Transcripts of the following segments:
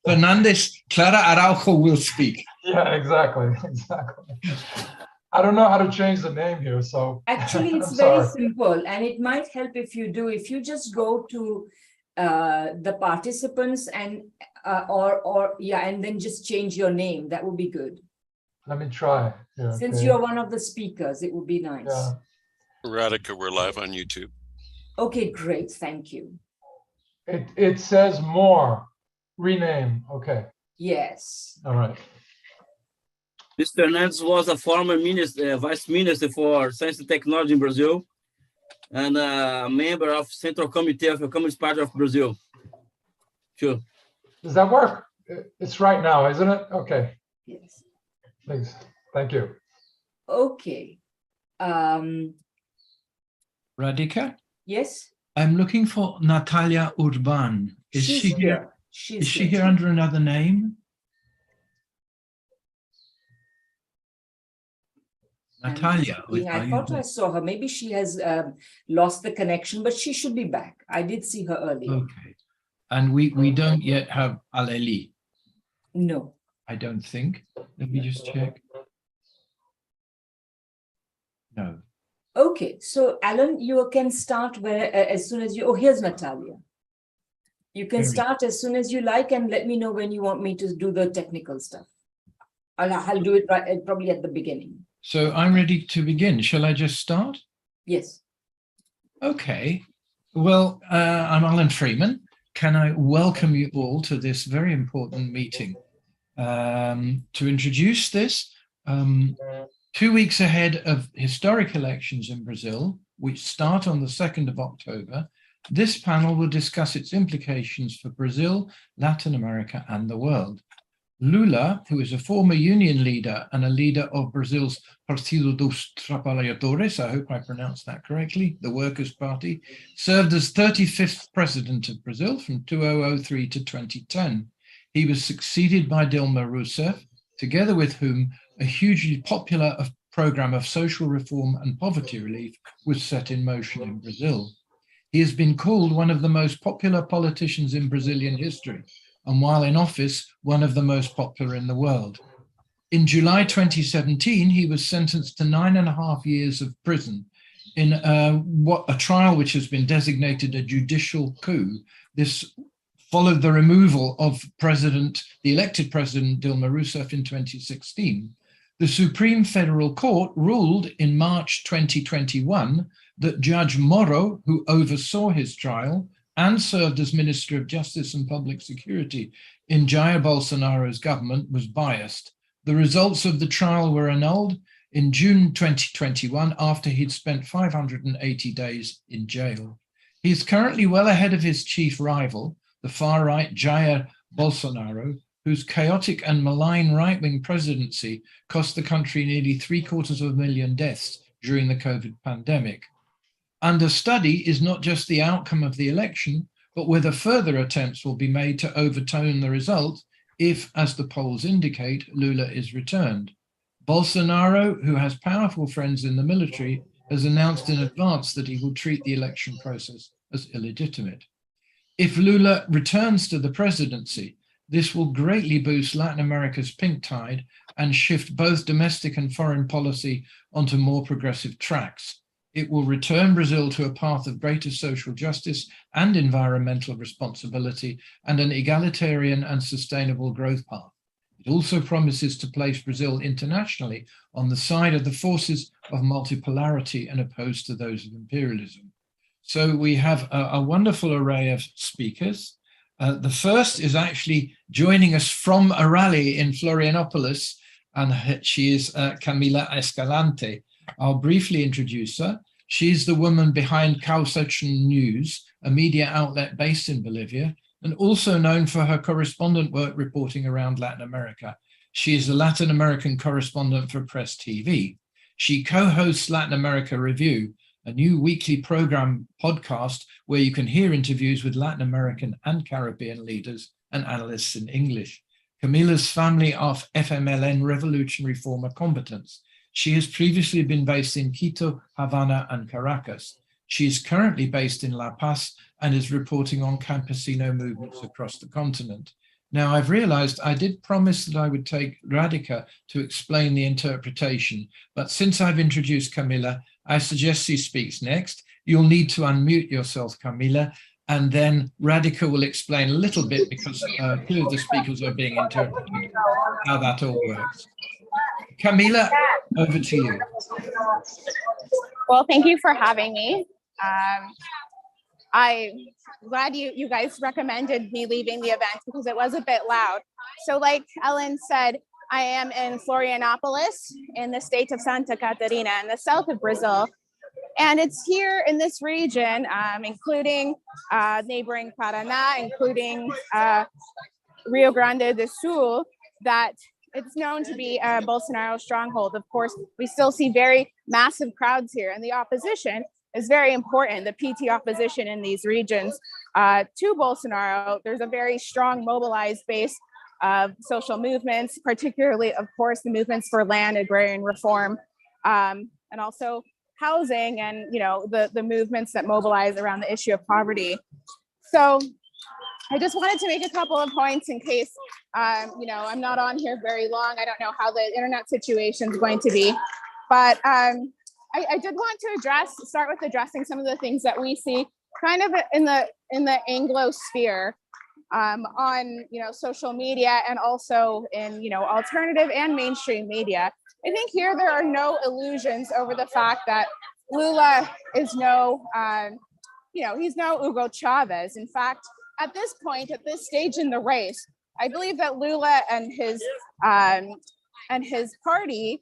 Fernandes, Clara Araujo will speak. Yeah, exactly. I don't know how to change the name here, so actually it's very simple, and it might help if you just go to the participants and and then just change your name. That would be good. Let me try. Yeah, since you're one of the speakers, it would be nice. Yeah. Radhika, we're live on YouTube. Okay, great, thank you. It says more, rename. Okay. Yes. All right. Mr. Fernandes was a former vice minister for science and technology in Brazil, and a member of Central Committee of the Communist Party of Brazil. Sure. Does that work? It's right now, isn't it? Okay. Yes. Please. Thank you. Okay. Radhika? Yes? I'm looking for Natalia Urban. Is she here? Is she here under another name? Natalia. I thought I saw her. Maybe she has lost the connection, but she should be back. I did see her earlier. Okay. And we don't yet have Aleli. No. I don't think. Let me just check. No. Okay, so Alan, you can start as soon as you. Oh, here's Natalia. You can start as soon as you like, and let me know when you want me to do the technical stuff. I'll do it probably at the beginning. So I'm ready to begin. Shall I just start? Yes. Okay. Well, I'm Alan Freeman. Can I welcome you all to this very important meeting? To introduce this, 2 weeks ahead of historic elections in Brazil, which start on the 2nd of October, this panel will discuss its implications for Brazil, Latin America, and the world. Lula, who is a former union leader and a leader of Brazil's Partido dos Trabalhadores, I hope I pronounced that correctly, the Workers' Party, served as 35th president of Brazil from 2003 to 2010. He was succeeded by Dilma Rousseff, together with whom a hugely popular program of social reform and poverty relief was set in motion in Brazil. He has been called one of the most popular politicians in Brazilian history, and while in office, one of the most popular in the world. In July 2017, he was sentenced to 9.5 years of prison in a trial which has been designated a judicial coup. This followed the removal of the elected president Dilma Rousseff in 2016. The Supreme Federal Court ruled in March 2021 that Judge Moro, who oversaw his trial and served as Minister of Justice and Public Security in Jair Bolsonaro's government, was biased. The results of the trial were annulled in June 2021 after he'd spent 580 days in jail. He is currently well ahead of his chief rival, the far-right Jair Bolsonaro, whose chaotic and malign right-wing presidency cost the country nearly 750,000 deaths during the COVID pandemic. Under study is not just the outcome of the election, but whether further attempts will be made to overturn the result if, as the polls indicate, Lula is returned. Bolsonaro, who has powerful friends in the military, has announced in advance that he will treat the election process as illegitimate. If Lula returns to the presidency, this will greatly boost Latin America's pink tide and shift both domestic and foreign policy onto more progressive tracks. It will return Brazil to a path of greater social justice and environmental responsibility and an egalitarian and sustainable growth path. It also promises to place Brazil internationally on the side of the forces of multipolarity and opposed to those of imperialism. So we have a wonderful array of speakers. The first is actually joining us from a rally in Florianopolis, and she is Camila Escalante. I'll briefly introduce her. She's the woman behind Causation News, a media outlet based in Bolivia, and also known for her correspondent work reporting around Latin America. She is the Latin American correspondent for Press TV. She co-hosts Latin America Review, a new weekly program podcast where you can hear interviews with Latin American and Caribbean leaders and analysts in English. Camila's family of FMLN revolutionary former combatants. She has previously been based in Quito, Havana, and Caracas. She is currently based in La Paz and is reporting on campesino movements across the continent. Now, I've realized I did promise that I would take Radhika to explain the interpretation, but since I've introduced Camila, I suggest she speaks next. You'll need to unmute yourself, Camila, and then Radhika will explain a little bit, because two of the speakers are being interpreted, how that all works. Camila, over to you. Well, thank you for having me. I'm glad you guys recommended me leaving the event because it was a bit loud. So like Ellen said, I am in Florianopolis in the state of Santa Catarina in the south of Brazil. And it's here in this region, including neighboring Paraná, including Rio Grande do Sul, that it's known to be a Bolsonaro stronghold. Of course, we still see very massive crowds here, and the opposition is very important. The PT opposition in these regions to Bolsonaro, there's a very strong mobilized base of social movements, particularly, of course, the movements for land agrarian reform, and also housing, and the movements that mobilize around the issue of poverty. So I just wanted to make a couple of points in case I'm not on here very long. I don't know how the internet situation is going to be, but I did want to start with addressing some of the things that we see kind of in the Anglo sphere on social media, and also in alternative and mainstream media. I think here there are no illusions over the fact that Lula is he's no Hugo Chavez. In fact, at this point, at this stage in the race, I believe that Lula and his party,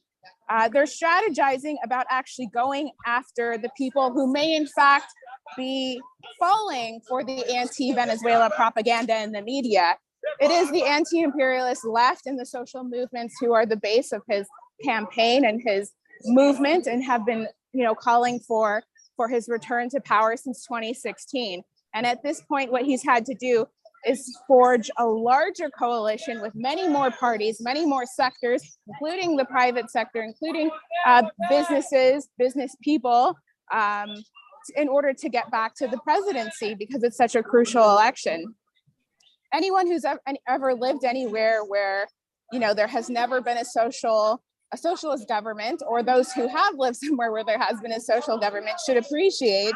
they're strategizing about actually going after the people who may in fact be falling for the anti-Venezuela propaganda in the media. It is the anti-imperialist left and the social movements who are the base of his campaign and his movement, and have been calling for his return to power since 2016. And at this point, what he's had to do is forge a larger coalition with many more parties, many more sectors, including the private sector, including business people, in order to get back to the presidency, because it's such a crucial election. Anyone who's ever lived anywhere where there has never been a socialist government, or those who have lived somewhere where there has been a social government, should appreciate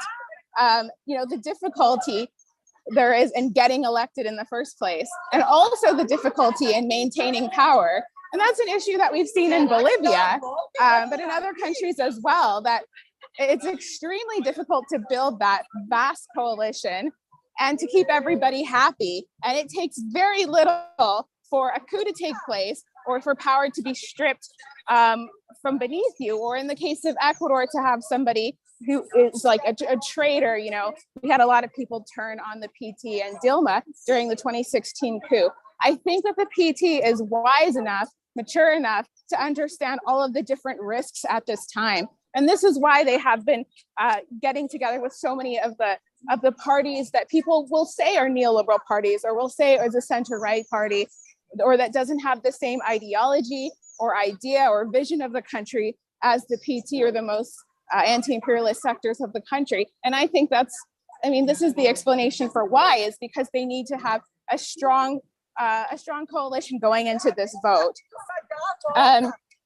the difficulty there is in getting elected in the first place, and also the difficulty in maintaining power. And that's an issue that we've seen in Bolivia, but in other countries as well, that it's extremely difficult to build that vast coalition and to keep everybody happy. And it takes very little for a coup to take place, or for power to be stripped from beneath you, or in the case of Ecuador, to have somebody who is like a traitor. We had a lot of people turn on the PT and Dilma during the 2016 coup. I think that the PT is wise enough, mature enough to understand all of the different risks at this time. And this is why they have been getting together with so many of the parties that people will say are neoliberal parties, or will say is a center-right party, or that doesn't have the same ideology or idea or vision of the country as the PT or the most anti-imperialist sectors of the country. And I think this is the explanation for why, is because they need to have a strong coalition going into this vote.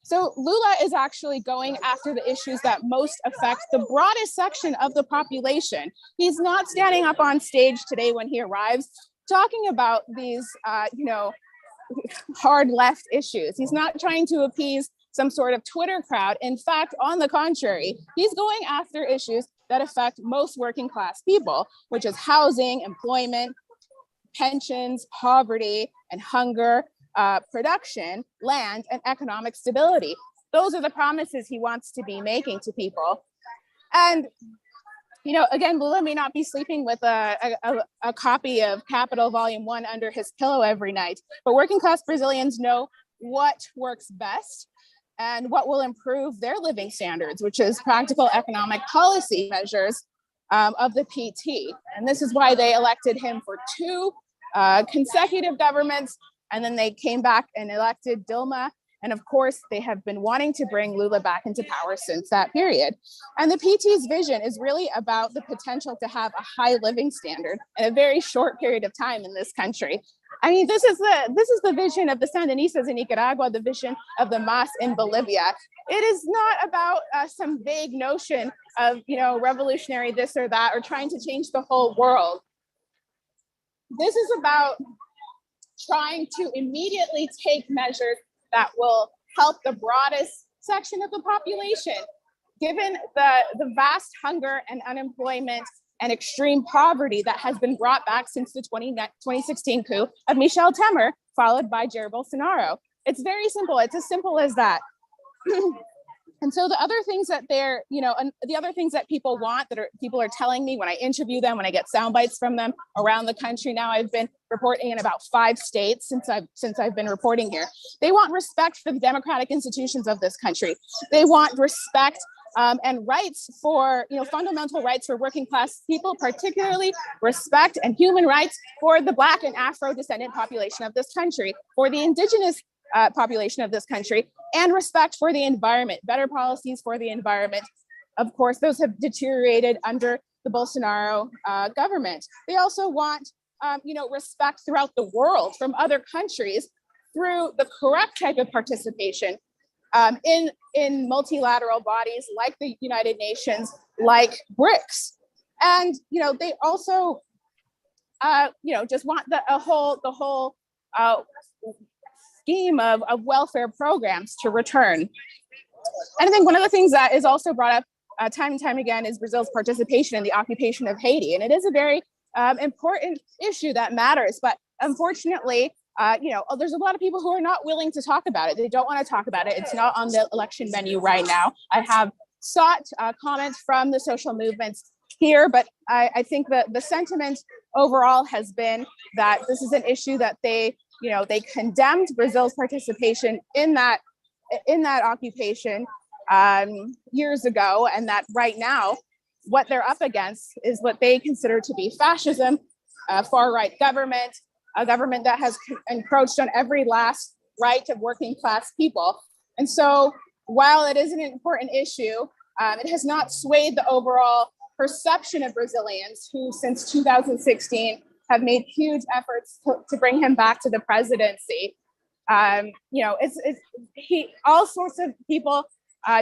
So Lula is actually going after the issues that most affect the broadest section of the population. He's not standing up on stage today when he arrives talking about these, hard left issues. He's not trying to appease some sort of Twitter crowd. In fact, on the contrary, he's going after issues that affect most working class people, which is housing, employment, pensions, poverty, and hunger, production, land, and economic stability. Those are the promises he wants to be making to people. And again, Lula may not be sleeping with a copy of Capital Volume 1 under his pillow every night, but working class Brazilians know what works best and what will improve their living standards, which is practical economic policy measures of the PT. And this is why they elected him for 2 consecutive governments, and then they came back and elected Dilma. And of course, they have been wanting to bring Lula back into power since that period. And the PT's vision is really about the potential to have a high living standard in a very short period of time in this country. I mean, this is the vision of the Sandinistas in Nicaragua, the vision of the MAS in Bolivia. It is not about some vague notion of, you know, revolutionary this or that, or trying to change the whole world. This is about trying to immediately take measures that will help the broadest section of the population. Given the vast hunger and unemployment and extreme poverty that has been brought back since the 2016 coup of Michel Temer, followed by Jair Bolsonaro. It's very simple. It's as simple as that. And so the other things that they're, you know, and the other things that people want, people are telling me when I interview them, when I get sound bites from them around the country. Now I've been reporting in about 5 states since I've been reporting here. They want respect for the democratic institutions of this country. They want respect and rights for, you know, fundamental rights for working class people, particularly respect and human rights for the Black and Afro descendant population of this country, for the indigenous population of this country, and respect for the environment, better policies for the environment. Of course, those have deteriorated under the Bolsonaro government. They also want, you know, respect throughout the world from other countries through the correct type of participation in multilateral bodies like the United Nations, like BRICS. And, you know, they also, you know, just want the whole scheme of welfare programs to return. And I think one of the things that is also brought up time and time again is Brazil's participation in the occupation of Haiti. And it is a very important issue that matters. But unfortunately, you know, there's a lot of people who are not willing to talk about it. They don't want to talk about it. It's not on the election menu right now. I have sought comments from the social movements here, but I think that the sentiment overall has been that this is an issue that they, you know, they condemned Brazil's participation in that occupation years ago, and that right now what they're up against is what they consider to be fascism, far-right government, a government that has encroached on every last right of working class people. And so while it is an important issue, it has not swayed the overall perception of Brazilians who since 2016 have made huge efforts to bring him back to the presidency. You know, all sorts of people,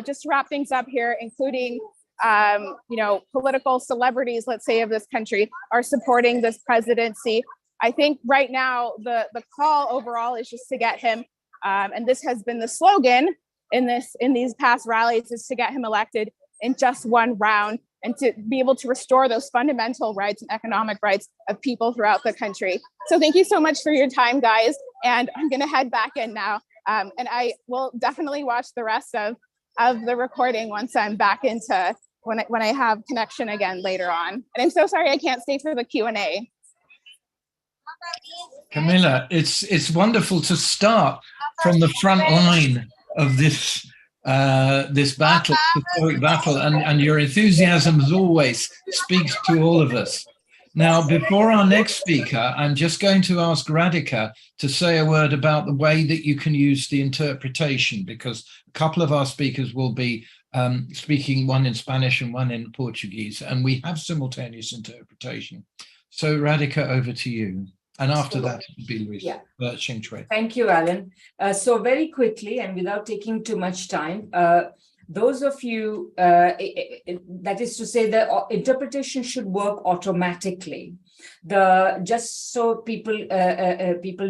just to wrap things up here, including, you know, political celebrities, let's say, of this country, are supporting this presidency. I think right now the call overall is just to get him, and this has been the slogan in these past rallies, is to get him elected in just one round and to be able to restore those fundamental rights and economic rights of people throughout the country. So thank you so much for your time, guys. And I'm gonna head back in now. And I will definitely watch the rest of the recording once I'm back into, when I have connection again later on. And I'm so sorry I can't stay for the Q&A. Camila, it's wonderful to start from the front line of this battle, historic battle, and your enthusiasm as always speaks to all of us. Now, before our next speaker, I'm just going to ask Radhika to say a word about the way that you can use the interpretation, because a couple of our speakers will be speaking, one in Spanish and one in Portuguese, and we have simultaneous interpretation. So Radhika, over to you. And after that, it will be Shixue. Thank you, Alan. So very quickly, and without taking too much time, those of you, that is to say, the interpretation should work automatically. Just so people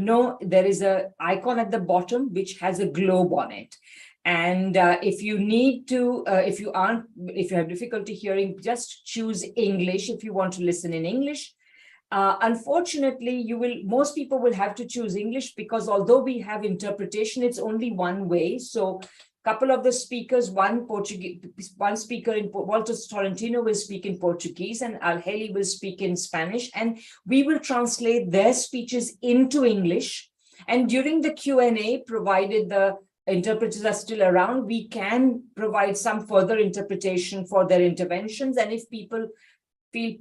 know, there is an icon at the bottom which has a globe on it. And if you need to, if you have difficulty hearing, just choose English if you want to listen in English. Unfortunately, most people will have to choose English, because although we have interpretation, it's only one way. So a couple of the speakers, one speaker in Walter Sorrentino will speak in Portuguese, and Alheli will speak in Spanish, and we will translate their speeches into English. And during the Q&A, provided the interpreters are still around, we can provide some further interpretation for their interventions. And if people feel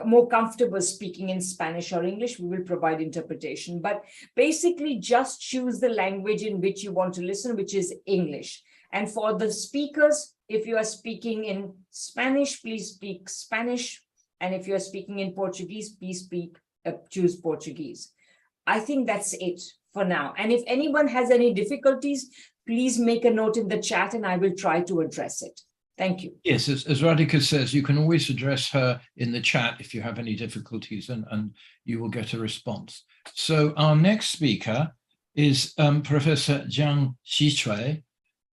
more comfortable speaking in Spanish or English, we will provide interpretation. But basically, just choose the language in which you want to listen, which is English. And for the speakers, if you are speaking in Spanish, please speak Spanish. And if you are speaking in Portuguese, please choose Portuguese. I think that's it for now. And if anyone has any difficulties, please make a note in the chat and I will try to address it. Thank you. Yes, as Radhika says, you can always address her in the chat if you have any difficulties, and you will get a response. So our next speaker is Professor Jiang Shixue,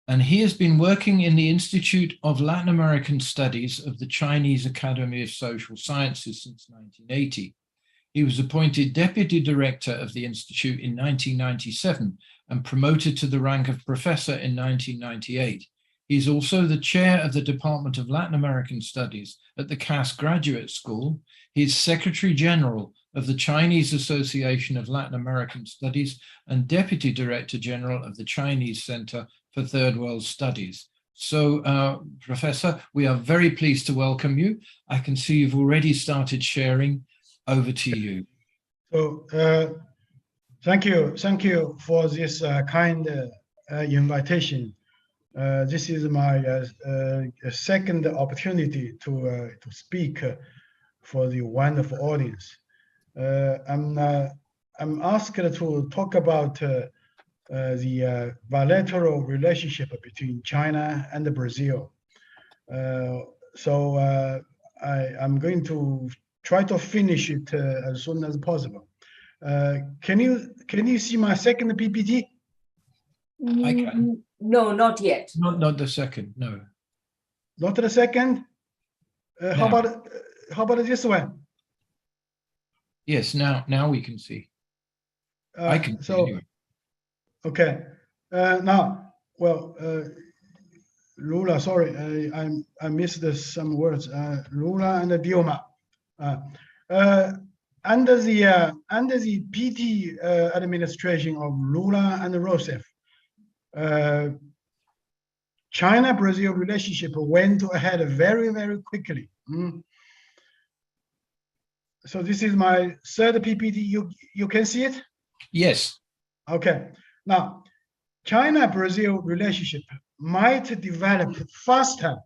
and he has been working in the Institute of Latin American Studies of the Chinese Academy of Social Sciences since 1980. He was appointed Deputy Director of the Institute in 1997 and promoted to the rank of Professor in 1998. He's also the chair of the Department of Latin American Studies at the Cass Graduate School. He's Secretary General of the Chinese Association of Latin American Studies and Deputy Director General of the Chinese Center for Third World Studies. So, Professor, we are very pleased to welcome you. I can see you've already started sharing. Over to you. So, thank you for this kind invitation. This is my second opportunity to speak for the wonderful audience. I'm asked to talk about the bilateral relationship between China and Brazil. I'm going to try to finish it as soon as possible. Can you see my second PPT? I can. No, not yet. Not the second, no. Not the second? How about this one? Yes, now we can see. I can see anyway. Okay. Now, well, Lula, sorry, I missed some words. Lula and Dilma. Under the PT administration of Lula and Rousseff, China-Brazil relationship went ahead very, very quickly. So this is my third PPT. You can see it? Yes. Okay. Now, China-Brazil relationship might develop faster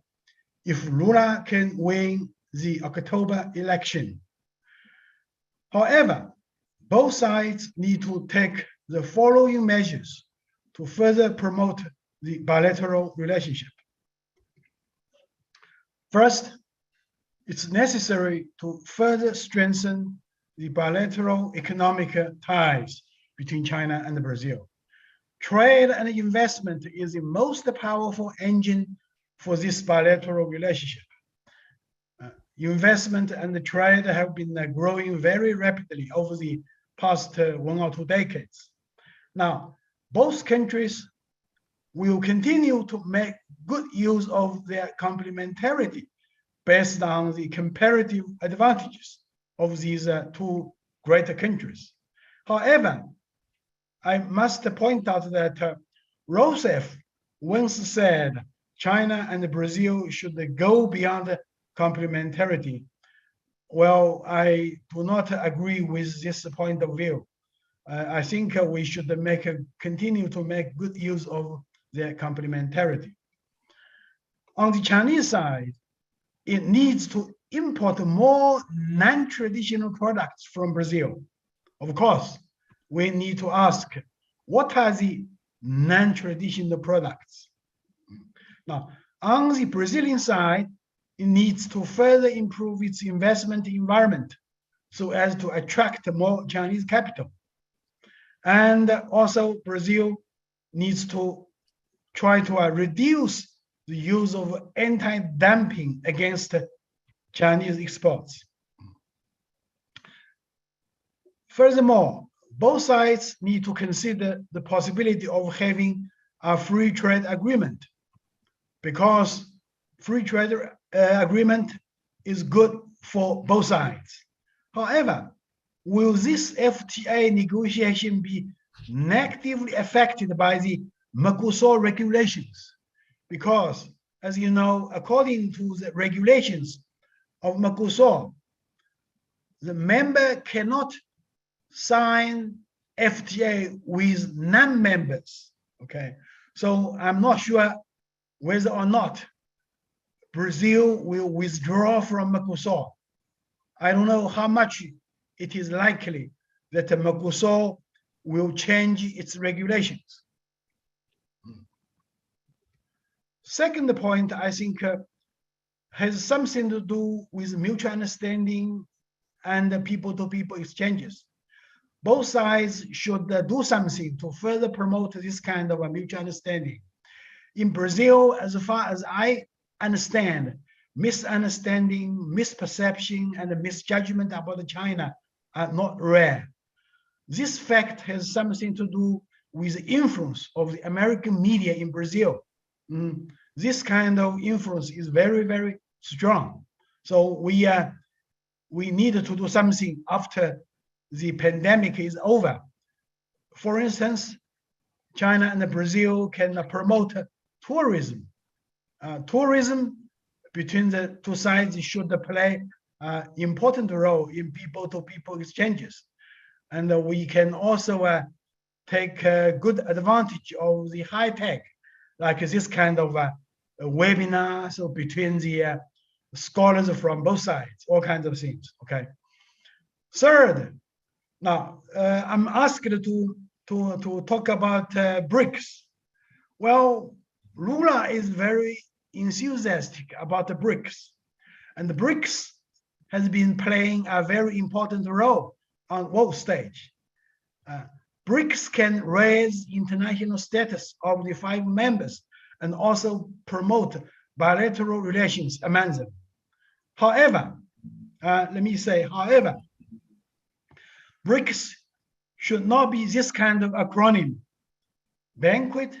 if Lula can win the October election. However, both sides need to take the following measures to further promote the bilateral relationship. First, it's necessary to further strengthen the bilateral economic ties between China and Brazil. Trade and investment is the most powerful engine for this bilateral relationship. Investment and trade have been growing very rapidly over the past 1 or 2 decades. Now, both countries will continue to make good use of their complementarity based on the comparative advantages of these two great countries. However, I must point out that Rousseff once said China and Brazil should go beyond complementarity. Well, I do not agree with this point of view. I think we should continue to make good use of their complementarity. On the Chinese side, it needs to import more non-traditional products from Brazil. Of course, we need to ask, what are the non-traditional products? Now, on the Brazilian side, it needs to further improve its investment environment so as to attract more Chinese capital. And also Brazil needs to try to reduce the use of anti-dumping against Chinese exports. Furthermore, both sides need to consider the possibility of having a free trade agreement, because free trade agreement is good for both sides. However, will this FTA negotiation be negatively affected by the Mercosur regulations? Because, as you know, according to the regulations of Mercosur, the member cannot sign FTA with non-members. Okay, so I'm not sure whether or not Brazil will withdraw from Mercosur. I don't know how much it is likely that Mercosur will change its regulations. Second point, I think, has something to do with mutual understanding and people-to-people exchanges. Both sides should do something to further promote this kind of a mutual understanding. In Brazil, as far as I understand, misunderstanding, misperception, and misjudgment about China are not rare. This fact has something to do with the influence of the American media in Brazil. This kind of influence is very, very strong. So we need to do something after the pandemic is over. For instance, China and Brazil can promote tourism. Tourism between the two sides should play an important role in people-to-people exchanges. And we can also take good advantage of the high tech, like this kind of webinar, so between the scholars from both sides, all kinds of things, okay? Third, now I'm asked to talk about BRICS. Well, Lula is very enthusiastic about the BRICS, and the BRICS has been playing a very important role on world stage. BRICS can raise international status of the 5 members and also promote bilateral relations among them. However, let me say, however, BRICS should not be this kind of acronym: banquet,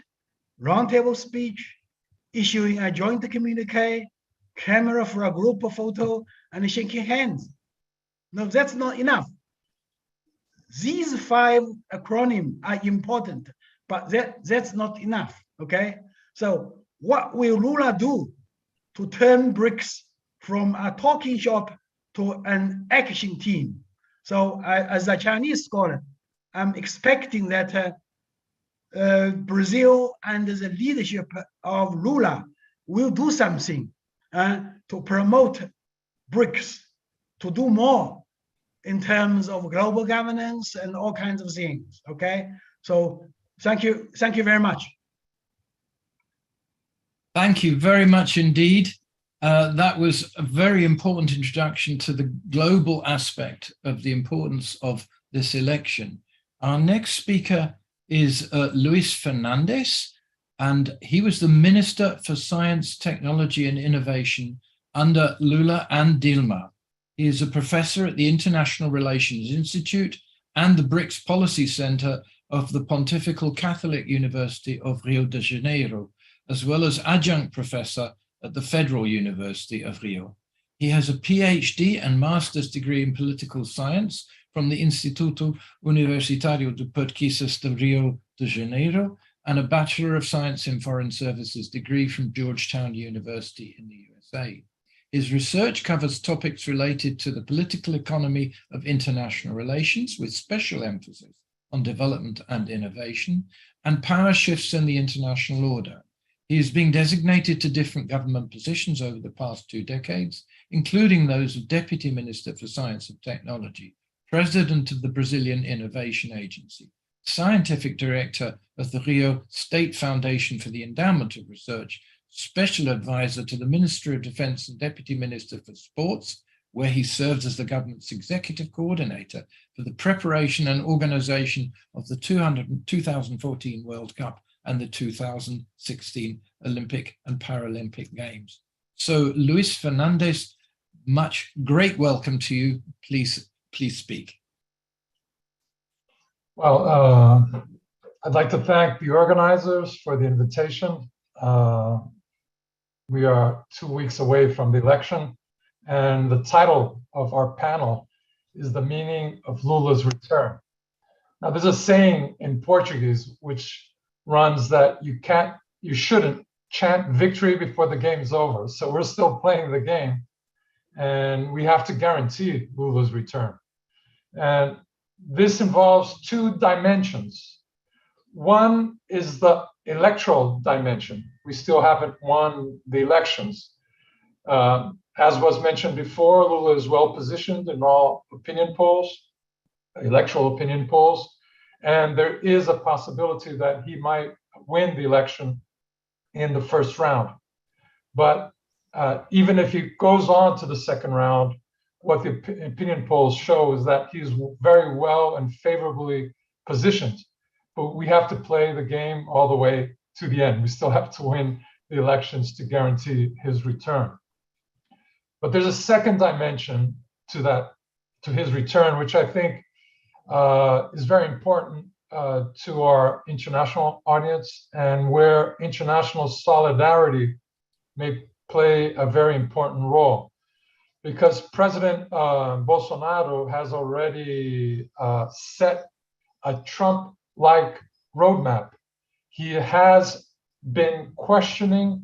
roundtable speech, issuing a joint communique, camera for a group photo, and shaking hands. No, that's not enough. These 5 acronyms are important, but that's not enough, okay? So what will Lula do to turn BRICS from a talking shop to an action team? So as a Chinese scholar, I'm expecting that Brazil and the leadership of Lula will do something to promote BRICS, to do more in terms of global governance and all kinds of things, okay? So thank you very much. Thank you very much indeed. That was a very important introduction to the global aspect of the importance of this election. Our next speaker is Luis Fernandes, and he was the Minister for Science, Technology and Innovation under Lula and Dilma. He is a professor at the International Relations Institute and the BRICS Policy Center of the Pontifical Catholic University of Rio de Janeiro, as well as adjunct professor at the Federal University of Rio. He has a PhD and master's degree in political science from the Instituto Universitario de Pesquisas de Rio de Janeiro and a Bachelor of Science in Foreign Services degree from Georgetown University in the USA. His research covers topics related to the political economy of international relations, with special emphasis on development and innovation, and power shifts in the international order. He has been designated to different government positions over the past 2 decades, including those of Deputy Minister for Science and Technology, President of the Brazilian Innovation Agency, Scientific Director of the Rio State Foundation for the Endowment of Research, Special Advisor to the Minister of Defense and Deputy Minister for Sports, where he serves as the government's executive coordinator for the preparation and organization of the 2014 World Cup and the 2016 Olympic and Paralympic Games. So Luis Fernandes, great welcome to you. Please speak. Well, I'd like to thank the organizers for the invitation. We are 2 weeks away from the election, and the title of our panel is The Meaning of Lula's Return. Now, there's a saying in Portuguese which runs that you shouldn't chant victory before the game's over. So we're still playing the game, and we have to guarantee Lula's return. And this involves 2 dimensions. One is the electoral dimension. We still haven't won the elections. As was mentioned before, Lula is well positioned in all opinion polls, electoral opinion polls, And there is a possibility that he might win the election in the first round. But even if he goes on to the second round, what the opinion polls show is that he's very well and favorably positioned. But we have to play the game all the way to the end. We still have to win the elections to guarantee his return. But there's a second dimension to his return, which I think is very important to our international audience, and where international solidarity may play a very important role. Because President Bolsonaro has already set a Trump-like roadmap. He has been questioning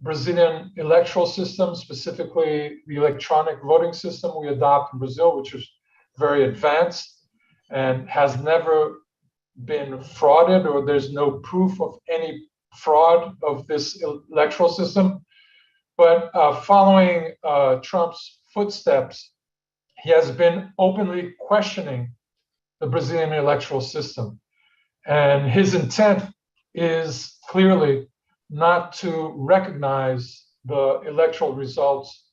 Brazilian electoral system, specifically the electronic voting system we adopt in Brazil, which is very advanced and has never been frauded, or there's no proof of any fraud of this electoral system. But following Trump's footsteps, he has been openly questioning the Brazilian electoral system. And his intent is clearly not to recognize the electoral results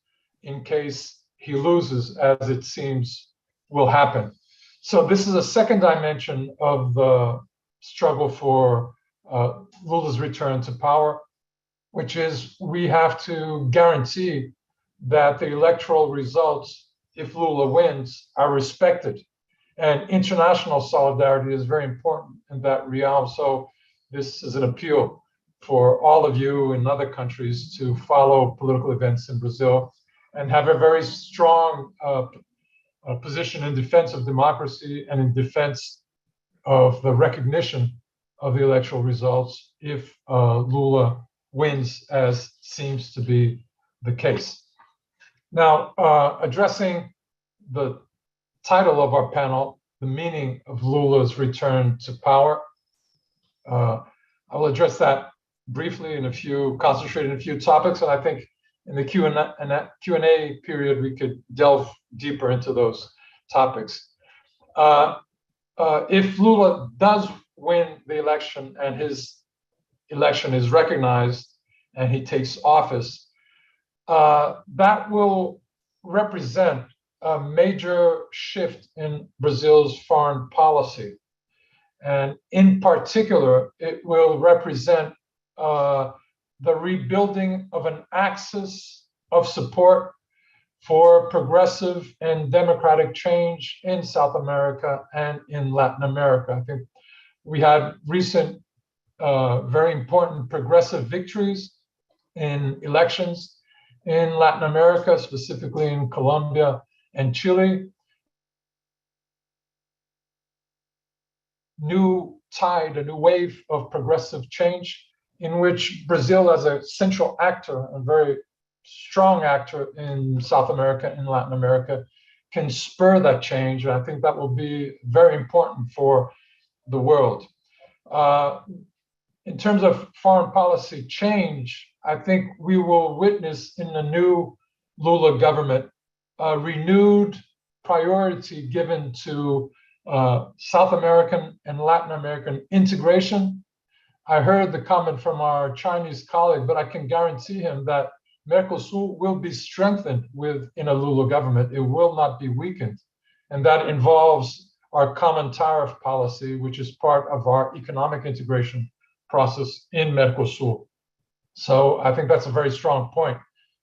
in case he loses, as it seems will happen. So this is a second dimension of the struggle for Lula's return to power, which is we have to guarantee that the electoral results, if Lula wins, are respected. And international solidarity is very important in that realm. So this is an appeal for all of you in other countries to follow political events in Brazil and have a very strong position in defense of democracy and in defense of the recognition of the electoral results if Lula wins, as seems to be the case. Now, addressing the title of our panel, the meaning of Lula's return to power, I'll address that briefly concentrate in a few topics, and I think in the Q&A period, we could delve deeper into those topics. If Lula does win the election and his election is recognized and he takes office, that will represent a major shift in Brazil's foreign policy. And in particular, it will represent the rebuilding of an axis of support for progressive and democratic change in South America and in Latin America. I think we had recent very important progressive victories in elections in Latin America, specifically in Colombia and Chile. New tide, a new wave of progressive change in which Brazil, as a central actor, a very strong actor in South America and Latin America, can spur that change. And I think that will be very important for the world. In terms of foreign policy change, I think we will witness in the new Lula government a renewed priority given to South American and Latin American integration. I heard the comment from our Chinese colleague, but I can guarantee him that Mercosur will be strengthened within a Lula government. It will not be weakened. And that involves our common tariff policy, which is part of our economic integration process in Mercosur. So I think that's a very strong point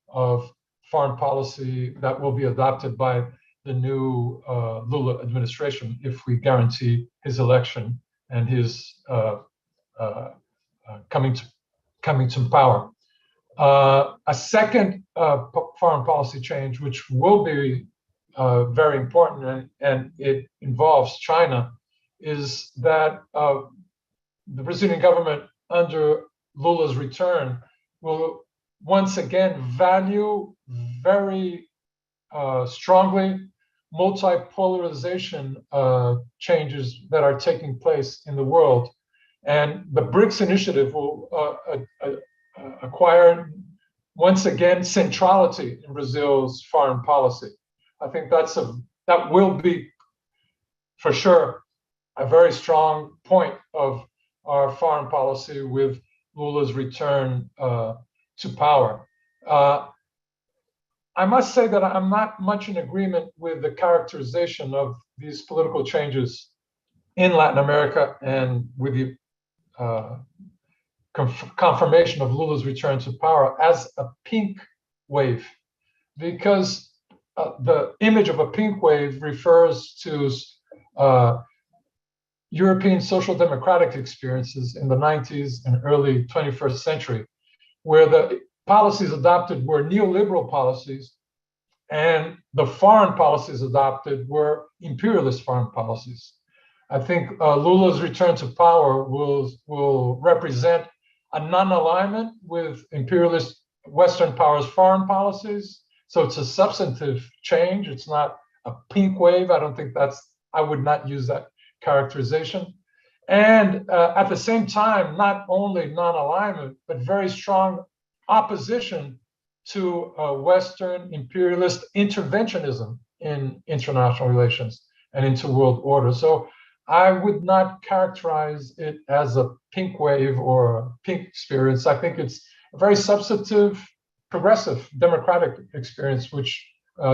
of foreign policy that will be adopted by the new Lula administration if we guarantee his election and his coming to power. A second foreign policy change, which will be very important, and it involves China, is that the Brazilian government under Lula's return will once again value very strongly multipolarization changes that are taking place in the world. And the BRICS initiative will acquire once again centrality in Brazil's foreign policy. I think that will be for sure a very strong point of our foreign policy with Lula's return to power. I must say that I'm not much in agreement with the characterization of these political changes in Latin America and with the confirmation of Lula's return to power as a pink wave, because the image of a pink wave refers to European social democratic experiences in the 90s and early 21st century, where the policies adopted were neoliberal policies and the foreign policies adopted were imperialist foreign policies. I think Lula's return to power will represent a non-alignment with imperialist Western powers' foreign policies. So it's a substantive change. It's not a pink wave. I would not use that characterization. And at the same time, not only non-alignment, but very strong opposition to Western imperialist interventionism in international relations and into world order. So I would not characterize it as a pink wave or a pink experience. I think it's a very substantive, progressive, democratic experience, which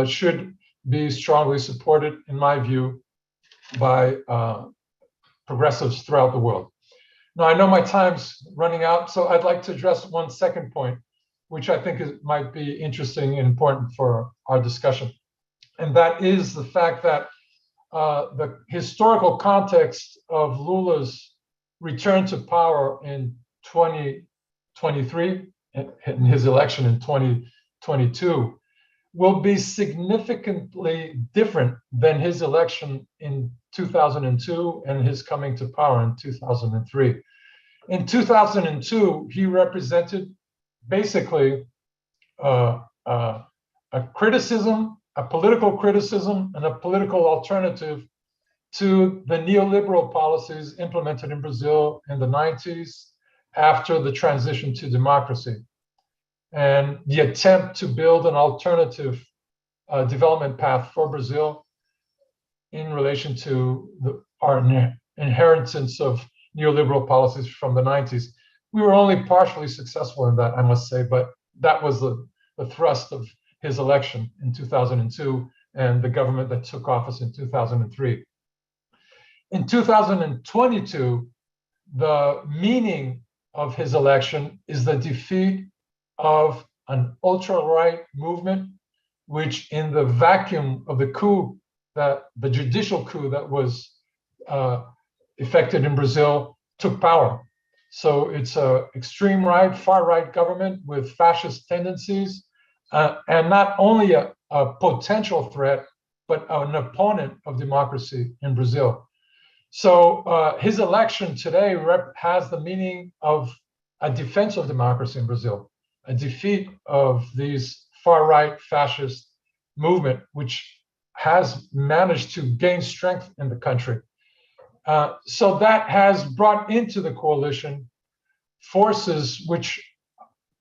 should be strongly supported, in my view, by progressives throughout the world. Now, I know my time's running out, so I'd like to address one second point, which I think might be interesting and important for our discussion. And that is the fact that the historical context of Lula's return to power in 2023 and his election in 2022 will be significantly different than his election in 2002 and his coming to power in 2003. In 2002, he represented basically a criticism, a political criticism, and a political alternative to the neoliberal policies implemented in Brazil in the 90s after the transition to democracy, and the attempt to build an alternative development path for Brazil in relation to our inheritance of neoliberal policies from the 90s. We were only partially successful in that, I must say, but that was the thrust of his election in 2002 and the government that took office in 2003. In 2022, the meaning of his election is the defeat of an ultra-right movement, which in the vacuum of the coup, the judicial coup that was effected in Brazil, took power. So it's an extreme right, far right government with fascist tendencies, and not only a potential threat, but an opponent of democracy in Brazil. So his election today has the meaning of a defense of democracy in Brazil, a defeat of these far right fascist movement, which has managed to gain strength in the country. So that has brought into the coalition forces which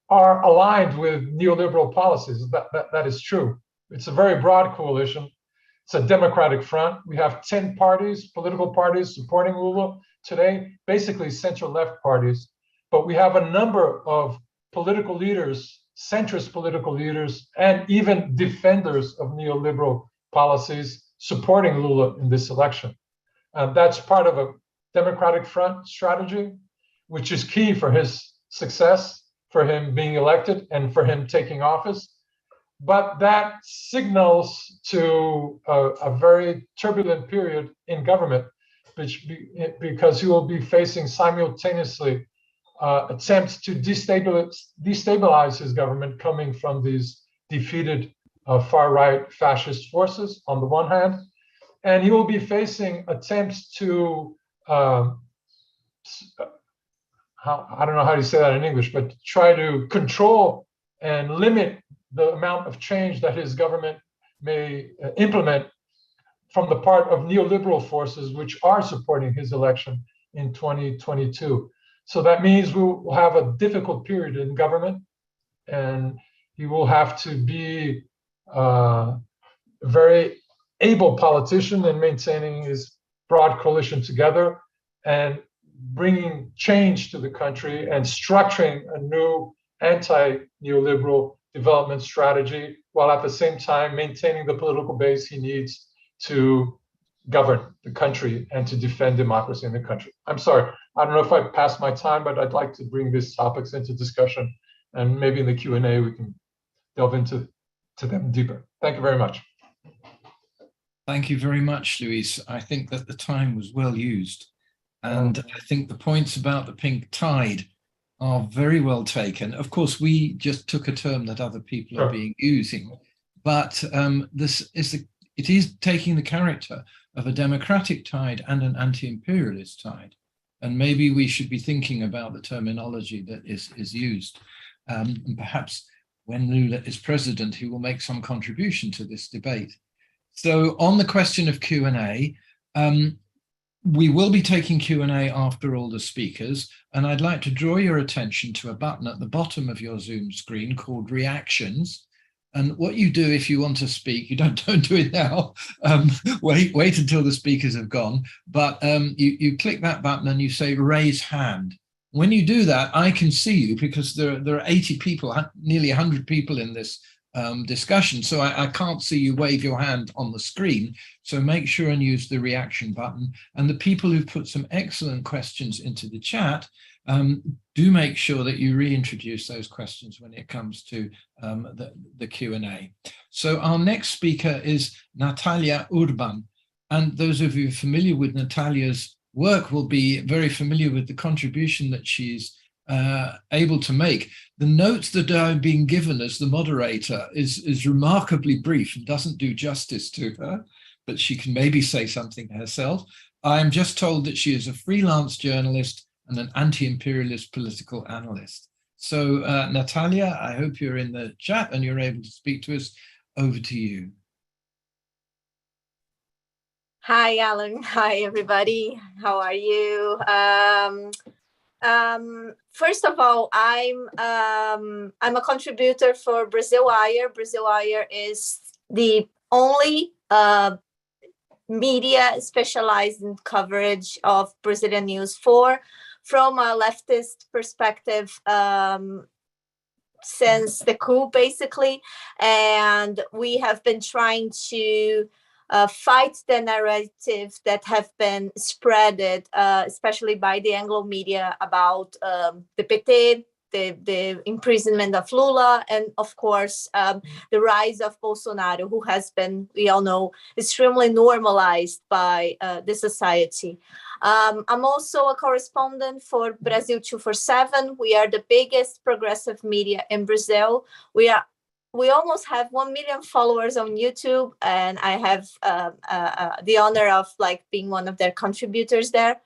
are aligned with neoliberal policies. That is true. It's a very broad coalition. It's a democratic front. We have 10 parties, political parties supporting Lula today, basically center-left parties. But we have a number of political leaders, centrist political leaders, and even defenders of neoliberal policies supporting Lula in this election. That's part of a democratic front strategy, which is key for his success, for him being elected, and for him taking office. But that signals to a very turbulent period in government, because he will be facing simultaneously attempts to destabilize his government coming from these defeated far-right fascist forces on the one hand, and he will be facing attempts to, I don't know how to say that in English, but try to control and limit the amount of change that his government may implement from the part of neoliberal forces which are supporting his election in 2022. So that means we will have a difficult period in government, and he will have to be a very able politician in maintaining his broad coalition together and bringing change to the country and structuring a new anti-neoliberal development strategy, while at the same time maintaining the political base he needs to govern the country and to defend democracy in the country. I'm sorry, I don't know if I've passed my time, but I'd like to bring these topics into discussion, and maybe in the Q&A we can delve into them deeper. Thank you very much. Thank you very much, Luis. I think that the time was well used. And I think the points about the pink tide are very well taken. Of course, we just took a term that other people are being using, but it is taking the character of a democratic tide and an anti-imperialist tide. And maybe we should be thinking about the terminology that is used. And perhaps when Lula is president, he will make some contribution to this debate. So on the question of Q&A, we will be taking Q&A after all the speakers, and I'd like to draw your attention to a button at the bottom of your Zoom screen called Reactions. And what you do if you want to speak, you don't do it now, wait until the speakers have gone, but you click that button and you say raise hand. When you do that, I can see you because there are 80 people, nearly 100 people in this discussion, so I can't see you wave your hand on the screen. So make sure and use the reaction button. And the people who've put some excellent questions into the chat, do make sure that you reintroduce those questions when it comes to the Q&A. So our next speaker is Natalia Urban. And those of you familiar with Natalia's work will be very familiar with the contribution that she's able to make. The notes that are being given as the moderator is remarkably brief and doesn't do justice to her, but she can maybe say something herself. I am just told that she is a freelance journalist and an anti-imperialist political analyst. So Natalia, I hope you're in the chat and you're able to speak to us. Over to you. Hi, Alan. Hi, everybody. How are you? First of all, I'm a contributor for Brazil Wire. Brazil Wire is the only media specialized in coverage of Brazilian news from a leftist perspective since the coup, basically. And we have been trying to fight the narrative that have been spreaded, especially by the Anglo media, about the PT, the imprisonment of Lula, and of course, the rise of Bolsonaro, who has been, we all know, extremely normalized by the society. I'm also a correspondent for Brasil 247. We are the biggest progressive media in Brazil. We almost have 1 million followers on YouTube, and I have the honor of being one of their contributors there.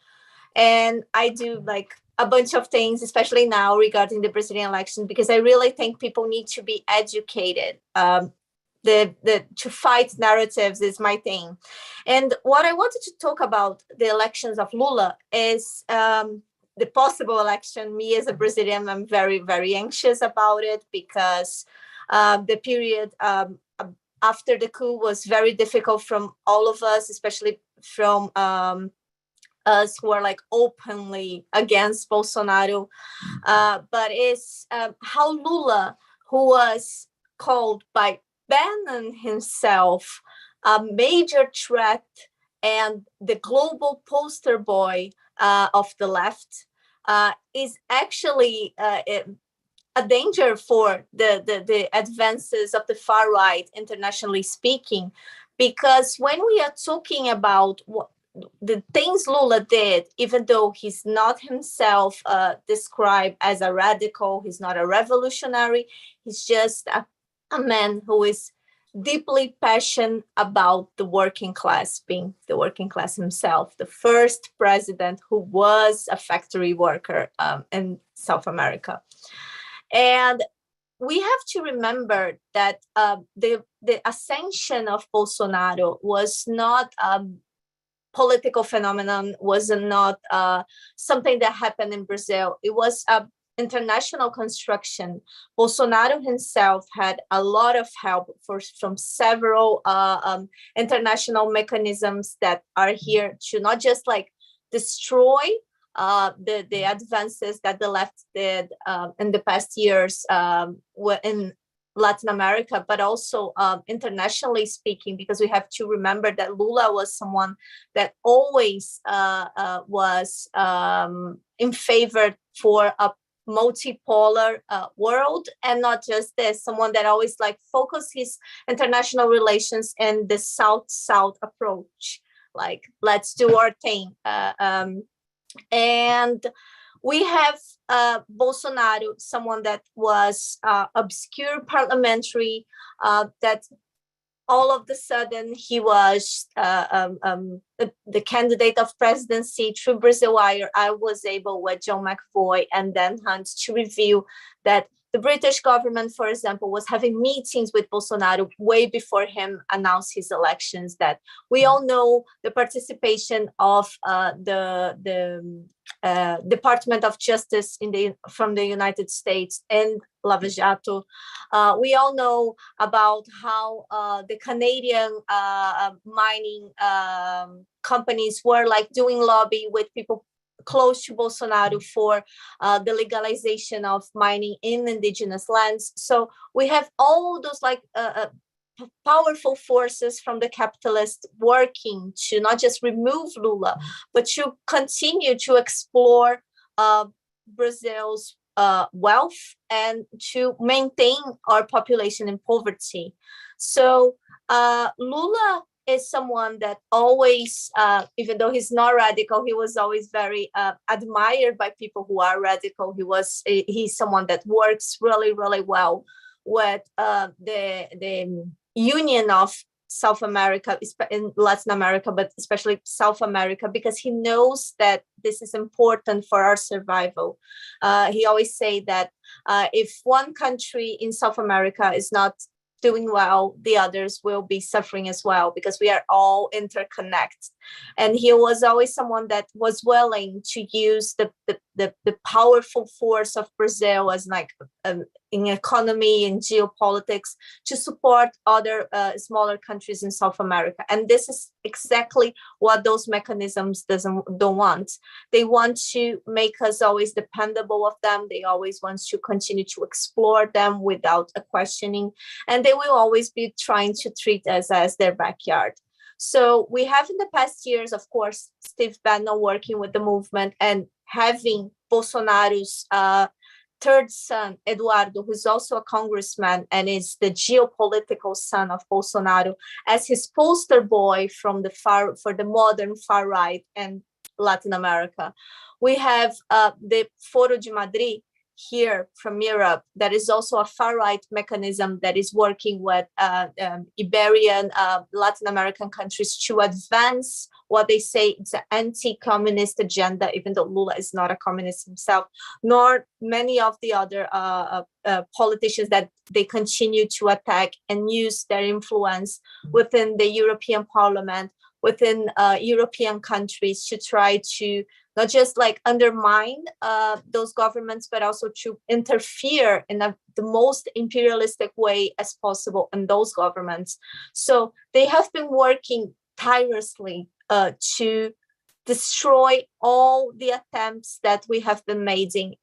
And I do a bunch of things, especially now regarding the Brazilian election, because I really think people need to be educated. To fight narratives is my thing. And what I wanted to talk about the elections of Lula is the possible election. Me as a Brazilian, I'm very, very anxious about it because the period after the coup was very difficult from all of us, especially from us who are openly against Bolsonaro. But it's how Lula, who was called by Bannon himself a major threat and the global poster boy of the left, is actually a danger for the advances of the far right, internationally speaking, because when we are talking about the things Lula did, even though he's not himself described as a radical, he's not a revolutionary, he's just a man who is deeply passionate about the working class, being the working class himself, the first president who was a factory worker in South America. And we have to remember that the ascension of Bolsonaro was not a political phenomenon, was not something that happened in Brazil. It was international construction, Bolsonaro himself had a lot of help from several international mechanisms that are here to not just like destroy the advances that the left did in the past years in Latin America, but also internationally speaking, because we have to remember that Lula was someone that always was in favor for a multipolar world, and not just this, someone that always like focus his international relations in the South-South approach, like let's do our thing. And we have Bolsonaro, someone that was obscure parliamentary, that all of the sudden he was the candidate of presidency through Brazil Wire. I was able with John McVoy and Dan Hunt to reveal that the British government, for example, was having meetings with Bolsonaro way before him announced his elections. That we all know the participation of the Department of Justice from the United States and Lava Jato. We all know about how the Canadian mining companies were like doing lobby with people close to Bolsonaro for the legalization of mining in indigenous lands. So we have all those like powerful forces from the capitalists working to not just remove Lula, but to continue to explore Brazil's wealth and to maintain our population in poverty. So Lula is someone that always, even though he's not radical, he was always very admired by people who are radical. He's someone that works really, really well with the union of South America, in Latin America, but especially South America, because he knows that this is important for our survival. He always say that if one country in South America is not doing well, the others will be suffering as well, because we are all interconnected. And he was always someone that was willing to use the powerful force of Brazil as like in economy and geopolitics to support other smaller countries in South America. And this is exactly what those mechanisms don't want. They want to make us always dependable of them. They always want to continue to explore them without a questioning. And they will always be trying to treat us as their backyard. So we have in the past years, of course, Steve Bannon working with the movement and having Bolsonaro's third son, Eduardo, who's also a congressman and is the geopolitical son of Bolsonaro, as his poster boy for the modern far right and Latin America. We have the Foro de Madrid here from Europe, that is also a far-right mechanism that is working with Iberian, Latin American countries to advance what they say it's an anti-communist agenda, even though Lula is not a communist himself, nor many of the other politicians that they continue to attack and use their influence within the European Parliament, within European countries to try to not just like undermine those governments, but also to interfere in the most imperialistic way as possible in those governments. So they have been working tirelessly to destroy all the attempts that we have been making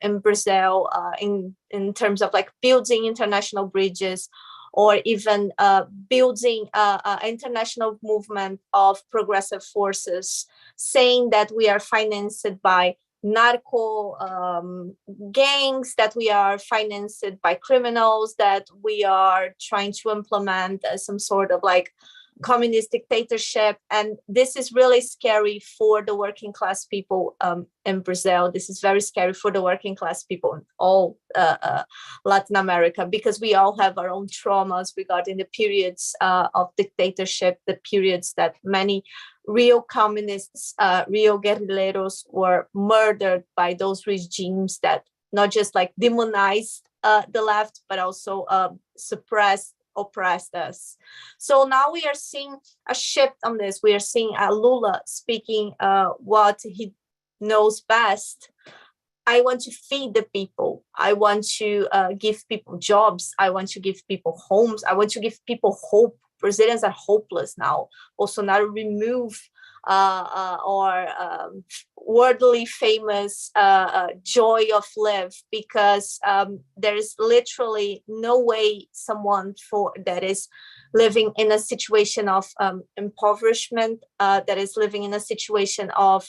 in Brazil in terms of like building international bridges, or even building an international movement of progressive forces, saying that we are financed by narco gangs, that we are financed by criminals, that we are trying to implement some sort of like communist dictatorship. And this is really scary for the working class people in Brazil. This is very scary for the working class people in all Latin America, because we all have our own traumas regarding the periods of dictatorship, the periods that many real communists, real guerrilleros were murdered by those regimes that not just like demonized the left, but also oppressed us. So now we are seeing a shift on this. We are seeing Lula speaking what he knows best, I want to feed the people. I want to give people jobs. I want to give people homes. I want to give people hope. Brazilians are hopeless now. Bolsonaro remove worldly famous joy of live, because there is literally no way someone that is living in a situation of impoverishment, that is living in a situation of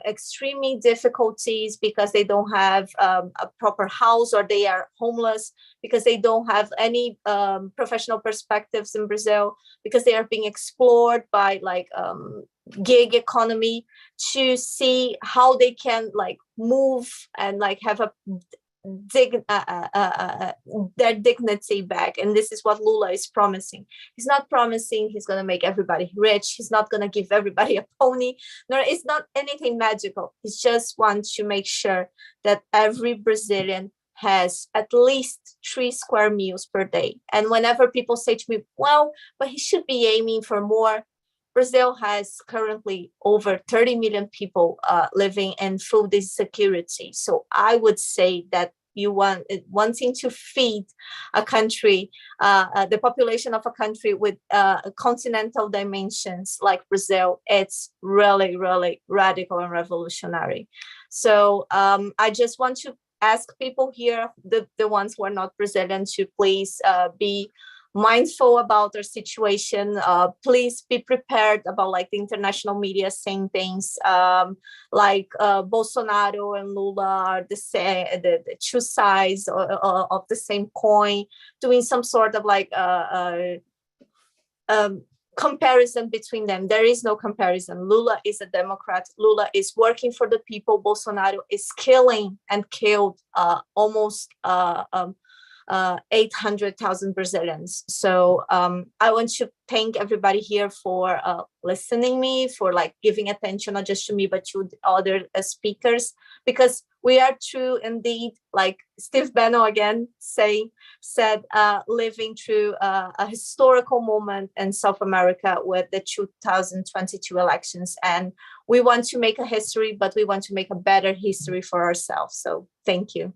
extremely difficulties because they don't have a proper house, or they are homeless because they don't have any professional perspectives in Brazil, because they are being explored by like gig economy, to see how they can like move and like have a their dignity back. And this is what Lula is promising. He's not promising he's going to make everybody rich. He's not going to give everybody a pony. No, it's not anything magical. He just wants to make sure that every Brazilian has at least 3 square meals per day. And whenever people say to me, well, but he should be aiming for more, Brazil has currently over 30 million people living in food insecurity. So I would say that wanting to feed a country, the population of a country with continental dimensions like Brazil, it's really, really radical and revolutionary. So I just want to ask people here, the ones who are not Brazilian, to please be mindful about their situation. Please be prepared about like the international media saying things like Bolsonaro and Lula are the same, the two sides of the same coin, doing some sort of like comparison between them. There is no comparison. Lula is a Democrat. Lula is working for the people. Bolsonaro is killing and killed almost 800,000 Brazilians. So I want to thank everybody here for listening me, for like giving attention, not just to me, but to the other speakers, because we are true indeed, like Steve Bannon again said, living through a historical moment in South America with the 2022 elections. And we want to make a history, but we want to make a better history for ourselves. So thank you.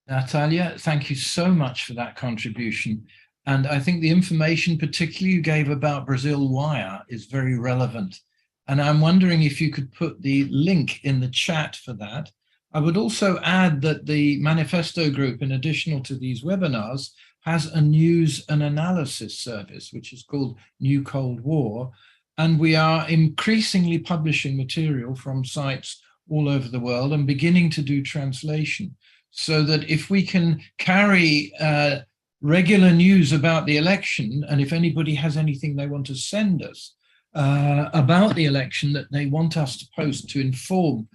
Natalia, thank you so much for that contribution. And I think the information particularly you gave about Brazil Wire is very relevant. And I'm wondering if you could put the link in the chat for that. I would also add that the Manifesto Group, in addition to these webinars, has a news and analysis service, which is called New Cold War. And we are increasingly publishing material from sites all over the world and beginning to do translation, so that if we can carry regular news about the election, and if anybody has anything they want to send us about the election that they want us to post to inform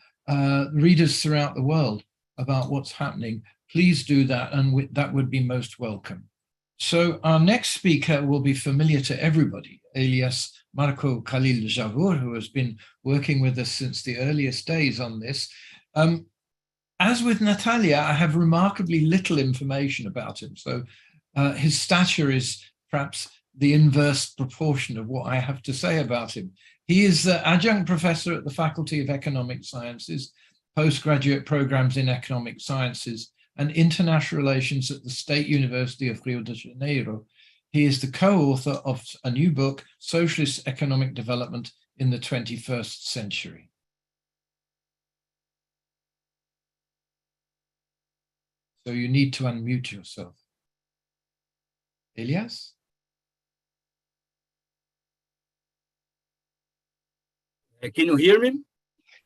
readers throughout the world about what's happening, please do that, and that would be most welcome. So our next speaker will be familiar to everybody, Elias Jabbour, who has been working with us since the earliest days on this. As with Natalia, I have remarkably little information about him. So his stature is perhaps the inverse proportion of what I have to say about him. He is the adjunct professor at the Faculty of Economic Sciences, postgraduate programs in economic sciences, and international relations at the State University of Rio de Janeiro. He is the co-author of a new book, Socialist Economic Development in the 21st Century. So you need to unmute yourself. Elias? Can you hear me?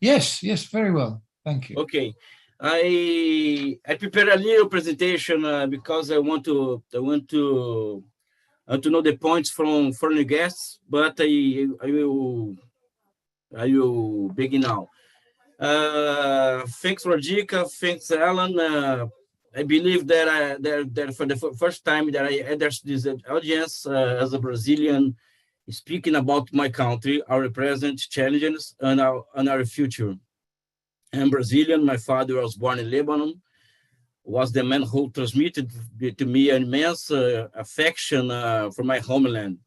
Yes, yes, very well. Thank you. Okay. I prepared a little presentation because I want to know the points from foreign guests, but I will begin now. Thanks, Radhika. Thanks, Alan. I believe that for the first time that I address this audience as a Brazilian, speaking about my country, our present challenges, and our future. I'm Brazilian. My father was born in Lebanon, was the man who transmitted to me an immense affection for my homeland.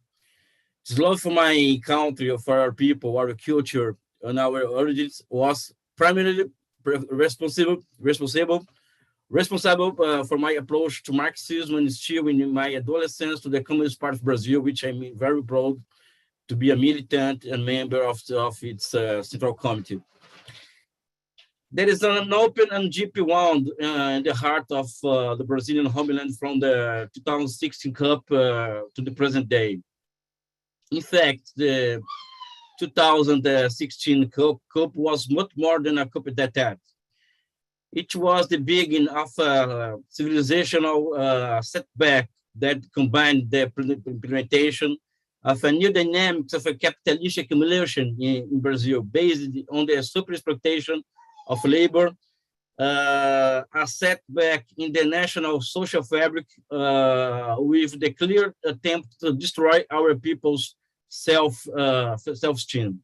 This love for my country, for our people, our culture, and our origins was primarily responsible for my approach to Marxism and still in my adolescence to the Communist Party of Brazil, which I'm very proud to be a militant and member of its Central Committee. There is an open and deep wound in the heart of the Brazilian homeland from the 2016 Cup to the present day. In fact, the 2016 Cup was much more than a cup that. It was the beginning of a civilizational setback that combined the implementation of a new dynamics of a capitalist accumulation in Brazil based on the super-exploitation of labor, a setback in the national social fabric with the clear attempt to destroy our people's self-esteem.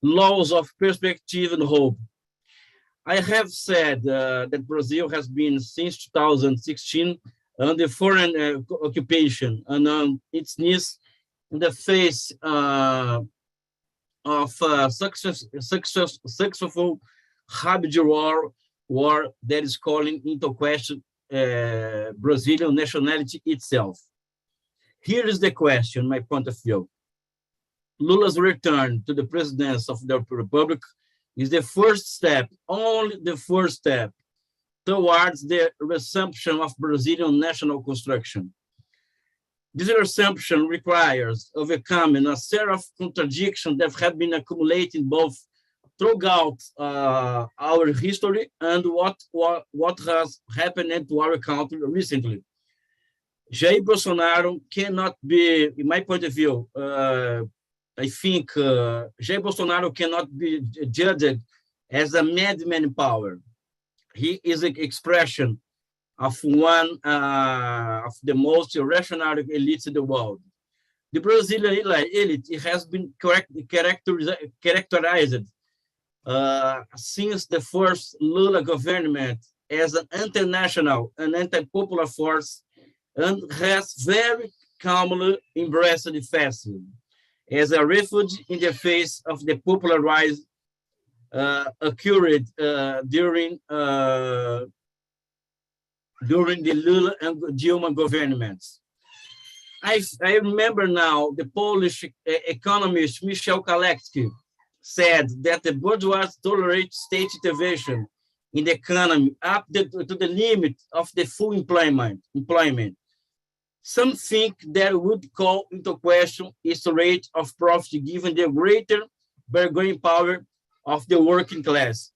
Laws of perspective and hope. I have said that Brazil has been since 2016 under foreign occupation and on its knees in the face of successful hybrid war that is calling into question Brazilian nationality itself. Here is the question, my point of view. Lula's return to the presidency of the Republic is the first step, only the first step, towards the resumption of Brazilian national construction. This resumption requires overcoming a set of contradictions that have been accumulating both throughout our history and what has happened to our country recently. Jair Bolsonaro cannot be, in my point of view, I think Jair Bolsonaro cannot be judged as a madman in power. He is an expression of one of the most irrational elites in the world. The Brazilian elite has been characterized since the first Lula government as an anti-national and anti-popular force, and has very calmly embraced the fascism as a refuge in the face of the popular rise occurred during the Lula and Dilma governments. I remember now the Polish economist Michel Kalecki said that the bourgeoisie tolerate state intervention in the economy up to the limit of the full employment. Some think that would call into question its rate of profit given the greater bargaining power of the working class.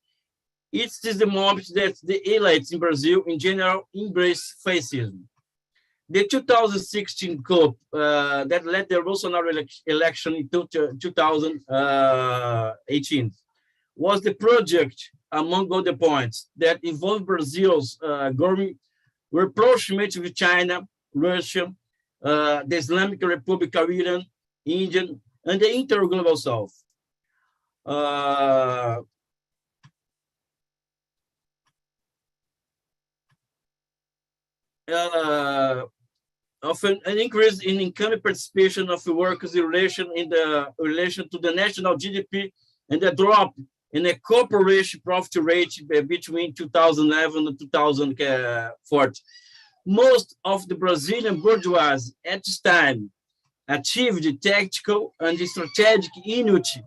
It is the moment that the elites in Brazil in general embrace fascism. The 2016 coup that led the Bolsonaro election in 2018 was the project, among other points, that involved Brazil's growing rapprochement with China, Russia, the Islamic Republic of Iran, India, and the inter-global South. Of an increase in income participation of the workers in relation to the national GDP, and the drop in the corporation profit rate between 2011 and 2014. Most of the Brazilian bourgeoisie at this time achieved tactical and strategic unity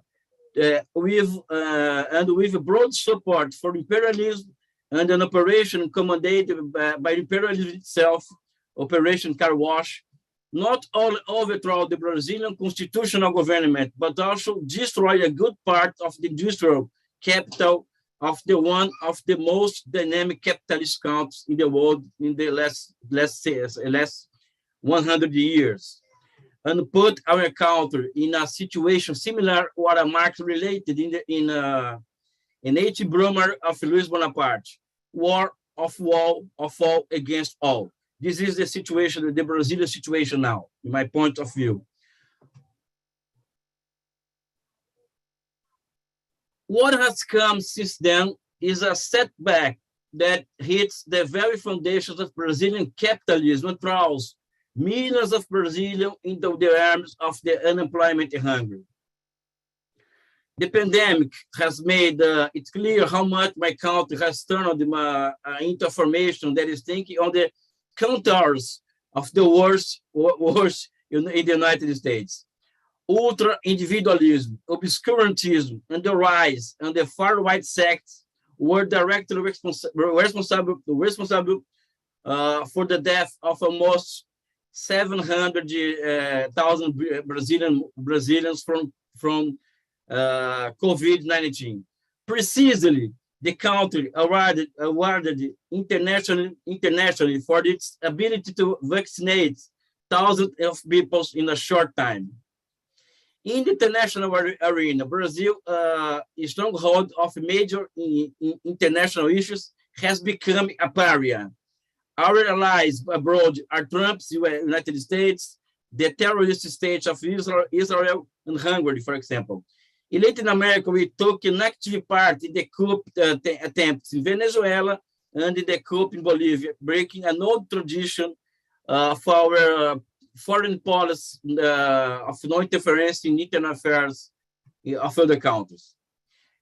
with broad support for imperialism and an operation commanded by imperialism itself, Operation Car Wash, not only overthrow the Brazilian constitutional government, but also destroy a good part of the industrial capital of one of the most dynamic capitalist countries in the world in the last 100 years, and put our country in a situation similar to what Marx related in H. Brumer of Louis Bonaparte, war of all against all. This is the situation, the Brazilian situation now, in my point of view. What has come since then is a setback that hits the very foundations of Brazilian capitalism and throws millions of Brazilians into the arms of the unemployment hunger. The pandemic has made it clear how much my country has turned into a formation that is thinking on the contours of the worst in the United States. Ultra-individualism, obscurantism, and the rise and the far-right sects were directly responsible for the death of almost 700,000 Brazilians from COVID-19. Precisely, the country awarded internationally for its ability to vaccinate thousands of people in a short time. In the international arena, Brazil, a stronghold of major international issues, has become a pariah. Our allies abroad are Trump's United States, the terrorist states of Israel and Hungary, for example. In Latin America, we took an active part in the coup attempts in Venezuela and in the coup in Bolivia, breaking an old tradition of our foreign policy of no interference in internal affairs of other countries.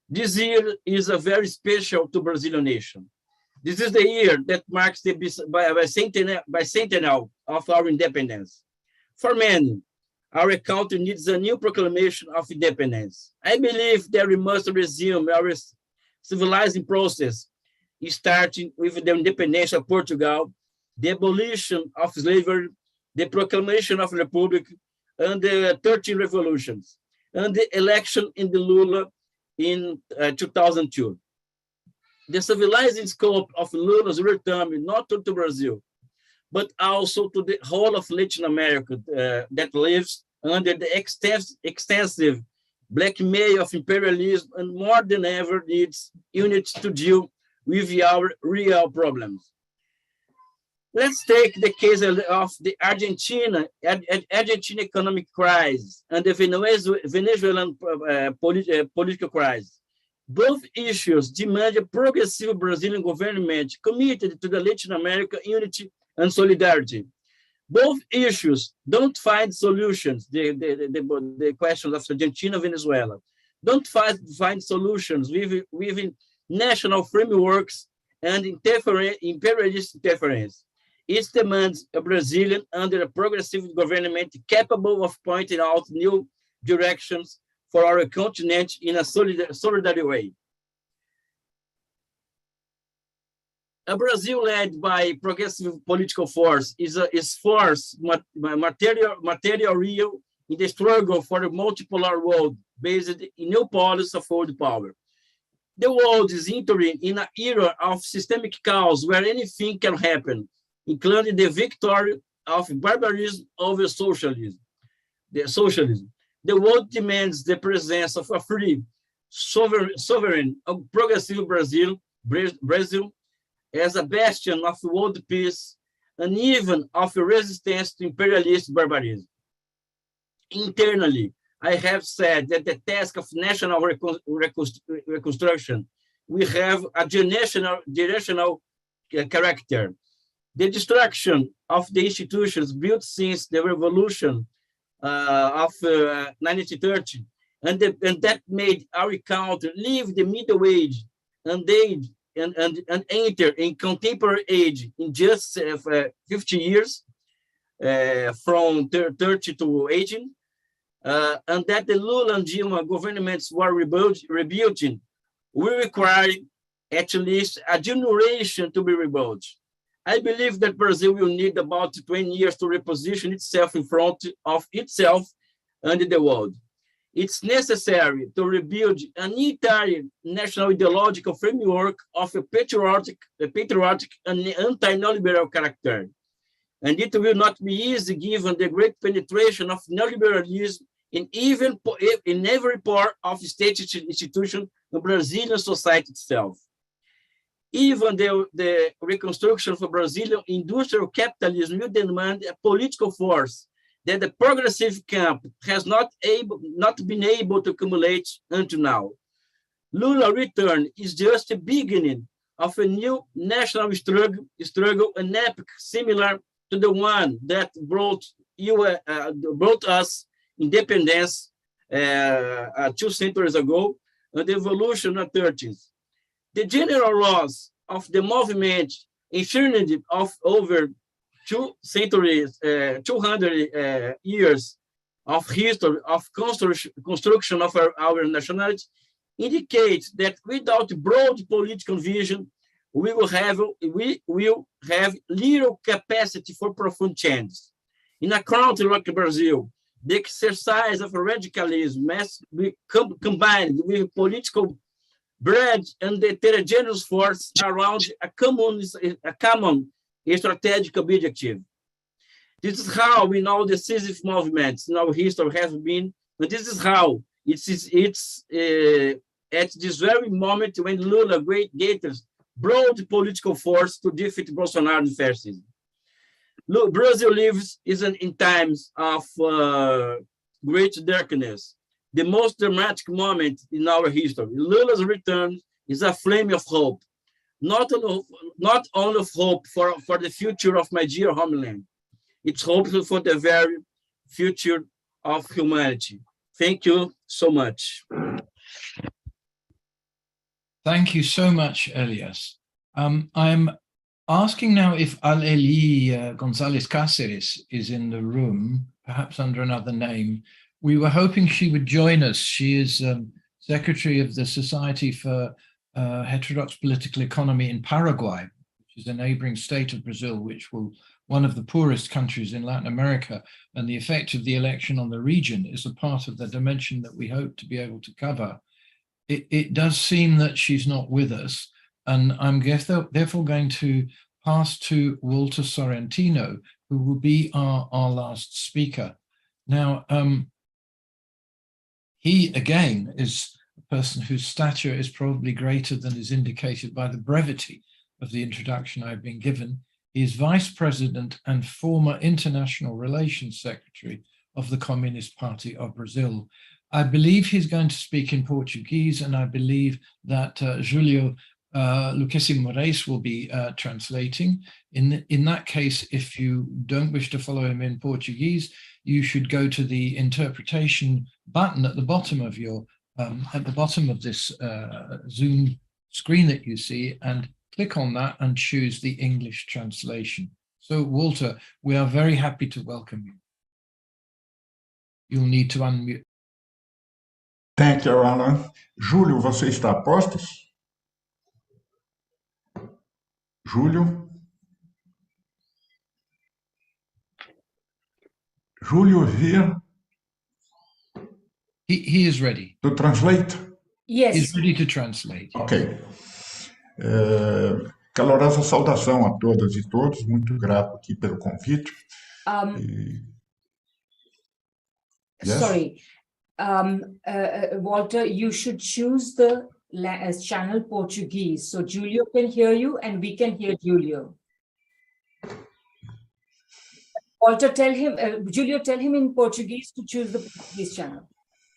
This year is a very special to Brazilian nation. This is the year that marks the bicentennial of our independence. For many, our country needs a new proclamation of independence. I believe that we must resume our civilizing process, starting with the independence of Portugal, the abolition of slavery, the proclamation of republic, and the 13 revolutions, and the election in the Lula in 2002. The civilizing scope of Lula's return not to Brazil, but also to the whole of Latin America that lives under the extensive blackmail of imperialism and more than ever needs units to deal with our real problems. Let's take the case of the Argentina economic crisis and the Venezuelan political crisis. Both issues demand a progressive Brazilian government committed to the Latin American unity and solidarity. Both issues don't find solutions, the questions of Argentina, Venezuela, don't find solutions within national frameworks and imperialist interference. It demands a Brazilian under a progressive government capable of pointing out new directions for our continent in a solidary way. A Brazil led by progressive political force is material real in the struggle for a multipolar world based in new policies of world power. The world is entering in an era of systemic chaos where anything can happen, including the victory of barbarism over socialism. The world demands the presence of a free, sovereign, progressive Brazil as a bastion of world peace and even of a resistance to imperialist barbarism. Internally, I have said that the task of national reconstruction will have a generational character. The destruction of the institutions built since the revolution of 1930, and that made our country leave the middle age and enter in contemporary age in just 50 years, from 30 to 18, and that the Lula and Dilma governments were rebuilding will require at least a generation to be rebuilt. I believe that Brazil will need about 20 years to reposition itself in front of itself and the world. It's necessary to rebuild an entire national ideological framework of a patriotic and anti-neoliberal character. And it will not be easy given the great penetration of neoliberalism in every part of state institution and Brazilian society itself. Even the reconstruction for Brazilian industrial capitalism will demand a political force that the progressive camp has not been able to accumulate until now. Lula's return is just the beginning of a new national struggle, an epic similar to the one that brought us independence 2 centuries ago, and the evolution in the 30s. The general laws of the movement ensured of over 2 centuries, 200 years of history of construction of our nationality indicate that without broad political vision, we will have little capacity for profound change. In a country like Brazil, the exercise of radicalism must be combined with political bread and the heterogeneous force around a common strategic objective. This is how we know decisive movements in our history have been, and this is how it's at this very moment when Lula gathers broad political force to defeat Bolsonaro and fascism. Brazil lives in times of great darkness, the most dramatic moment in our history. Lula's return is a flame of hope, not only of hope for the future of my dear homeland. It's hope for the very future of humanity. Thank you so much. Thank you so much, Elias. I'm asking now if Aleli Gonzalez Cáceres is in the room, perhaps under another name. We were hoping she would join us. She is Secretary of the Society for Heterodox Political Economy in Paraguay, which is a neighboring state of Brazil, which will one of the poorest countries in Latin America, and the effect of the election on the region is a part of the dimension that we hope to be able to cover. It does seem that she's not with us, and I'm therefore going to pass to Walter Sorrentino, who will be our last speaker. Now, he again is a person whose stature is probably greater than is indicated by the brevity of the introduction I've been given. He is Vice President and former International Relations Secretary of the Communist Party of Brazil. I believe he's going to speak in Portuguese, and I believe that Julio Luquezzi Moraes will be translating. In that case, if you don't wish to follow him in Portuguese, you should go to the interpretation button at the bottom of your this Zoom screen that you see, and click on that and choose the English translation. So, Walter, we are very happy to welcome you. You'll need to unmute. Thank you, Alan. Júlio, você está a postos? Júlio? Júlio here? He is ready. To translate? Yes. He's ready to translate. Ok. Calorosa saudação a todas e todos. Muito grato aqui pelo convite. Yes? Sorry. Walter, you should choose the channel Portuguese, so Julio can hear you and we can hear Julio. Walter, tell him, Julio, tell him in Portuguese to choose the Portuguese channel.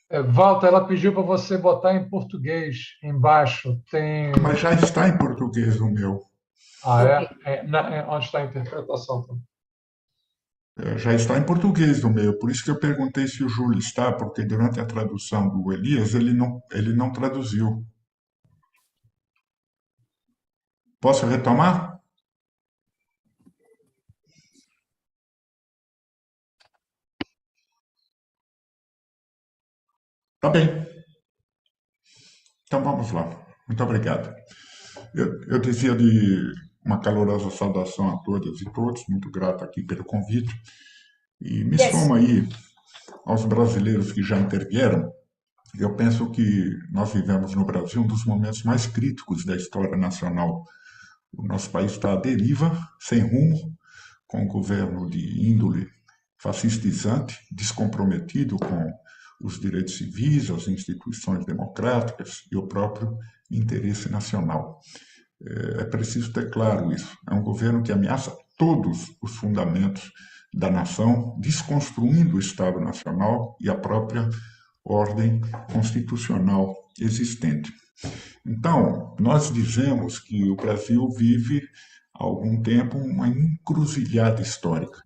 Walter, ela pediu para você botar em português embaixo. Tem... Mas já está em português o meu. Ah, Okay. Onde está a interpretação? Já está em português do meu, por isso que eu perguntei se o Júlio está, porque durante a tradução do Elias, ele não traduziu. Posso retomar? Tá bem. Então vamos lá. Muito obrigado. Eu dizia de uma calorosa saudação a todas e todos, muito grato aqui pelo convite. E me somo aí aos brasileiros que já intervieram. Eu penso que nós vivemos no Brasil um dos momentos mais críticos da história nacional. O nosso país está à deriva, sem rumo, com um governo de índole fascistizante, descomprometido com os direitos civis, as instituições democráticas e o próprio interesse nacional. É preciso ter claro isso. É um governo que ameaça todos os fundamentos da nação, desconstruindo o Estado Nacional e a própria ordem constitucional existente. Então, nós dizemos que o Brasil vive há algum tempo uma encruzilhada histórica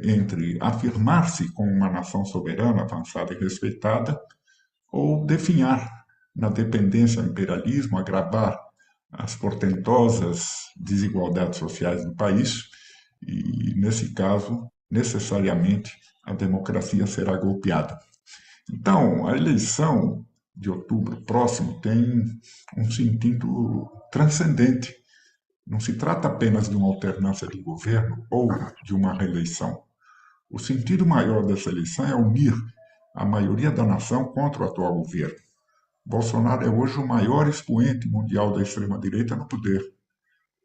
entre afirmar-se como uma nação soberana, avançada e respeitada, ou definhar na dependência ao imperialismo, agravar as portentosas desigualdades sociais do país e, nesse caso, necessariamente a democracia será golpeada. Então, a eleição de outubro próximo tem um sentido transcendente. Não se trata apenas de uma alternância de governo ou de uma reeleição. O sentido maior dessa eleição é unir a maioria da nação contra o atual governo. Bolsonaro é hoje o maior expoente mundial da extrema-direita no poder.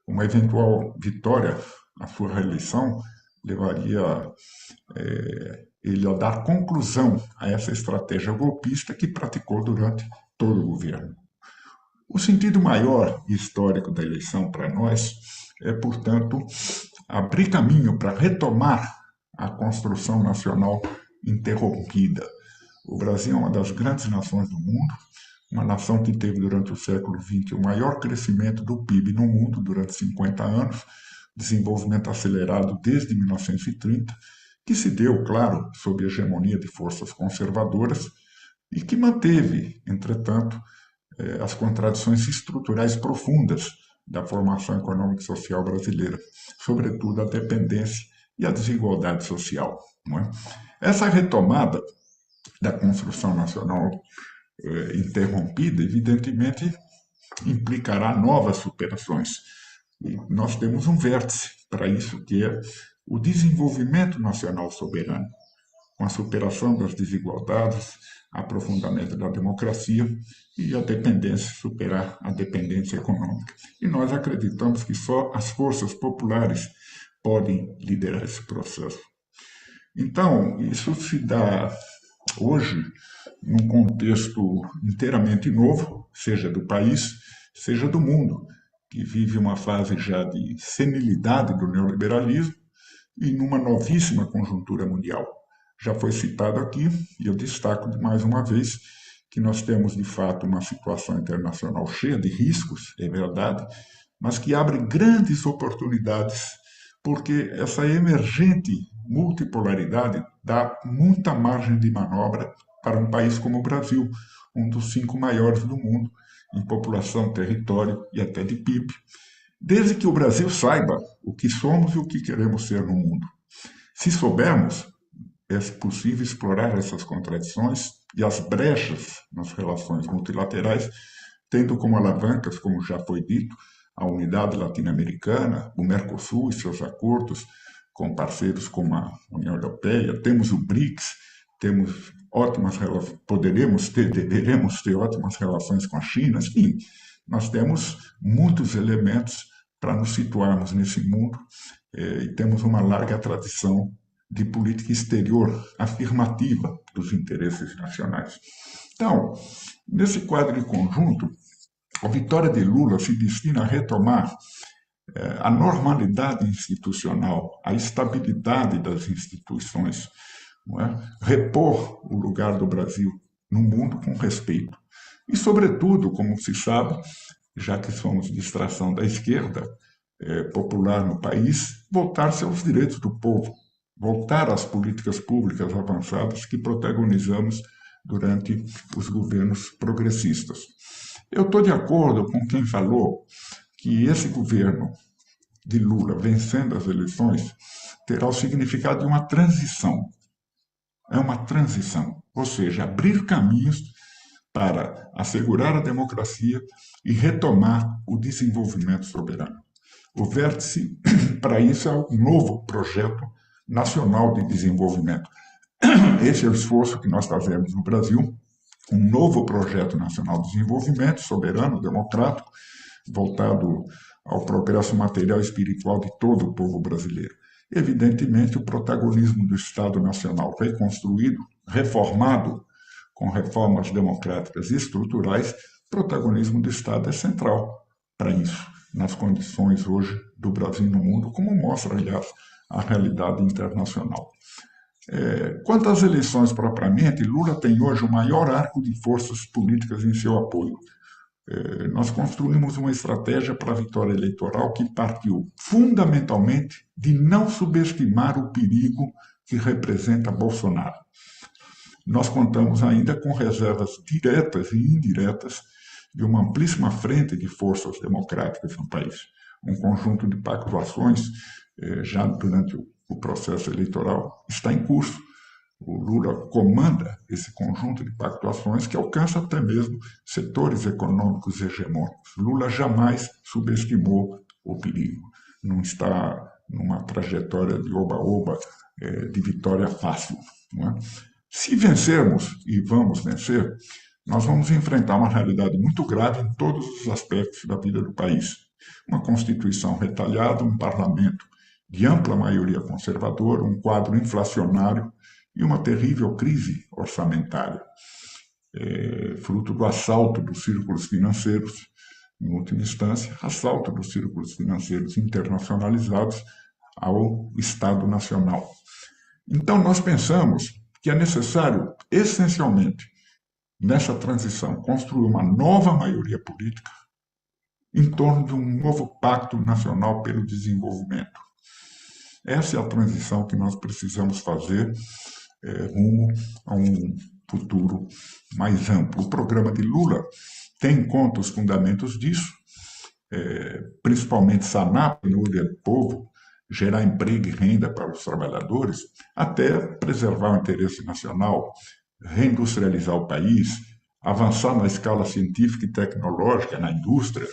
Uma eventual vitória à sua reeleição levaria ele a dar conclusão a essa estratégia golpista que praticou durante todo o governo. O sentido maior e histórico da eleição para nós é, portanto, abrir caminho para retomar a construção nacional interrompida. O Brasil é uma das grandes nações do mundo, uma nação que teve durante o século XX o maior crescimento do PIB no mundo durante 50 anos, desenvolvimento acelerado desde 1930, que se deu, claro, sob a hegemonia de forças conservadoras e que manteve, entretanto, as contradições estruturais profundas da formação econômica e social brasileira, sobretudo a dependência e a desigualdade social. Não é? Essa retomada da construção nacional interrompida, evidentemente, implicará novas superações. E nós temos um vértice para isso, que é o desenvolvimento nacional soberano, com a superação das desigualdades, aprofundamento da democracia e a dependência, superar a dependência econômica. E nós acreditamos que só as forças populares podem liderar esse processo. Então, isso se dá hoje num contexto inteiramente novo, seja do país, seja do mundo, que vive uma fase já de senilidade do neoliberalismo e numa novíssima conjuntura mundial. Já foi citado aqui, e eu destaco mais uma vez, que nós temos, de fato, uma situação internacional cheia de riscos, é verdade, mas que abre grandes oportunidades, porque essa emergente multipolaridade dá muita margem de manobra para um país como o Brasil, um dos 5 maiores do mundo, em população, território e até de PIB, desde que o Brasil saiba o que somos e o que queremos ser no mundo. Se soubermos, é possível explorar essas contradições e as brechas nas relações multilaterais, tendo como alavancas, como já foi dito, a unidade latino-americana, o Mercosul e seus acordos com parceiros como a União Europeia, temos o BRICS, temos ótimas relações, deveremos ter ótimas relações com a China, enfim, nós temos muitos elementos para nos situarmos nesse mundo e temos uma larga tradição de política exterior afirmativa dos interesses nacionais. Então, nesse quadro de conjunto, a vitória de Lula se destina a retomar a normalidade institucional, a estabilidade das instituições, não é? Repor o lugar do Brasil no mundo com respeito. E, sobretudo, como se sabe, já que somos distração da esquerda popular no país, voltar-se aos direitos do povo, voltar às políticas públicas avançadas que protagonizamos durante os governos progressistas. Eu estou de acordo com quem falou que esse governo de Lula, vencendo as eleições, terá o significado de uma transição. É uma transição, ou seja, abrir caminhos para assegurar a democracia e retomar o desenvolvimento soberano. O vértice para isso é um novo projeto nacional de desenvolvimento. Esse é o esforço que nós fazemos no Brasil, um novo projeto nacional de desenvolvimento soberano, democrático, voltado ao progresso material e espiritual de todo o povo brasileiro. Evidentemente, o protagonismo do Estado Nacional reconstruído, reformado, com reformas democráticas e estruturais, o protagonismo do Estado é central para isso, nas condições hoje do Brasil no mundo, como mostra, aliás, a realidade internacional. Quanto às eleições propriamente, Lula tem hoje o maior arco de forças políticas em seu apoio. nós construímos uma estratégia para a vitória eleitoral que partiu fundamentalmente de não subestimar o perigo que representa Bolsonaro. Nós contamos ainda com reservas diretas e indiretas de uma amplíssima frente de forças democráticas no país. Um conjunto de pactuações, já durante o processo eleitoral, está em curso. O Lula comanda esse conjunto de pactuações que alcança até mesmo setores econômicos hegemônicos. Lula jamais subestimou o perigo. Não está numa trajetória de oba-oba, de vitória fácil. Não é? Se vencermos, e vamos vencer, nós vamos enfrentar uma realidade muito grave em todos os aspectos da vida do país. Uma Constituição retalhada, um parlamento de ampla maioria conservadora, um quadro inflacionário e uma terrível crise orçamentária, fruto do assalto dos círculos financeiros, em última instância, assalto dos círculos financeiros internacionalizados ao Estado Nacional. Então, nós pensamos que é necessário, essencialmente, nessa transição, construir uma nova maioria política em torno de um novo pacto nacional pelo desenvolvimento. Essa é a transição que nós precisamos fazer rumo a um futuro mais amplo. O programa de Lula tem em conta os fundamentos disso, principalmente sanar a penúria do povo, gerar emprego e renda para os trabalhadores, até preservar o interesse nacional, reindustrializar o país, avançar na escala científica e tecnológica, na indústria,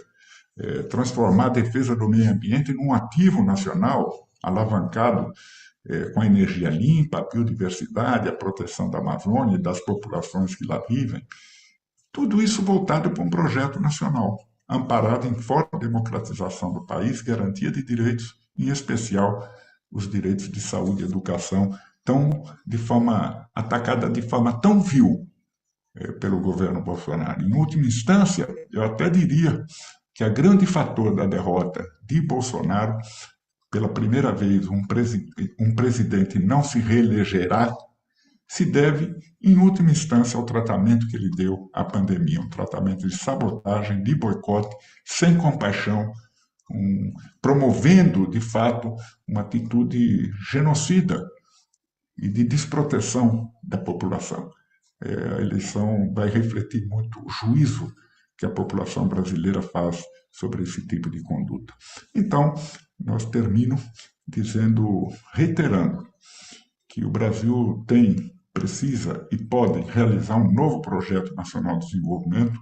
transformar a defesa do meio ambiente num ativo nacional, alavancado com a energia limpa, a biodiversidade, a proteção da Amazônia e das populações que lá vivem. Tudo isso voltado para um projeto nacional, amparado em forte democratização do país, garantia de direitos, em especial os direitos de saúde e educação, atacada de forma tão vil pelo governo Bolsonaro. Em última instância, eu até diria que o grande fator da derrota de Bolsonaro, pela primeira vez um presidente não se reelegerá, se deve, em última instância, ao tratamento que ele deu à pandemia, um tratamento de sabotagem, de boicote, sem compaixão, promovendo, de fato, uma atitude genocida e de desproteção da população. A eleição vai refletir muito o juízo que a população brasileira faz sobre esse tipo de conduta. Então, nós termino reiterando que o Brasil precisa e pode realizar um novo projeto nacional de desenvolvimento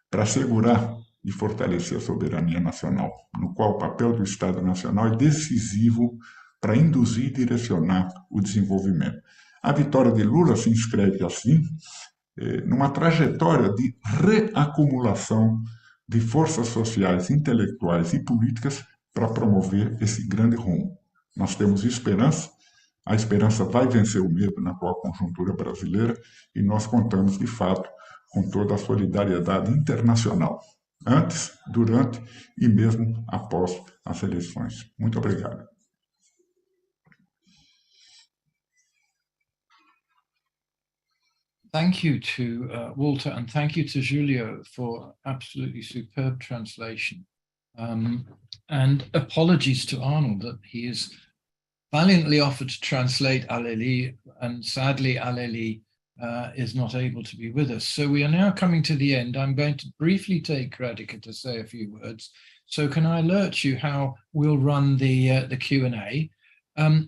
para assegurar e fortalecer a soberania nacional, no qual o papel do Estado Nacional é decisivo para induzir e direcionar o desenvolvimento. A vitória de Lula se inscreve, assim, numa trajetória de reacumulação de forças sociais, intelectuais e políticas para promover esse grande rumo. Nós temos esperança, a esperança vai vencer o medo na atual conjuntura brasileira e nós contamos, de fato, com toda a solidariedade internacional, antes, durante e mesmo após as eleições. Muito obrigado. Thank you to Walter, and thank you to Julio for absolutely superb translation. And apologies to Arnold that he is valiantly offered to translate Aleli, and sadly Aleli is not able to be with us. So we are now coming to the end. I'm going to briefly take Radhika to say a few words. So can I alert you how we'll run the Q&A?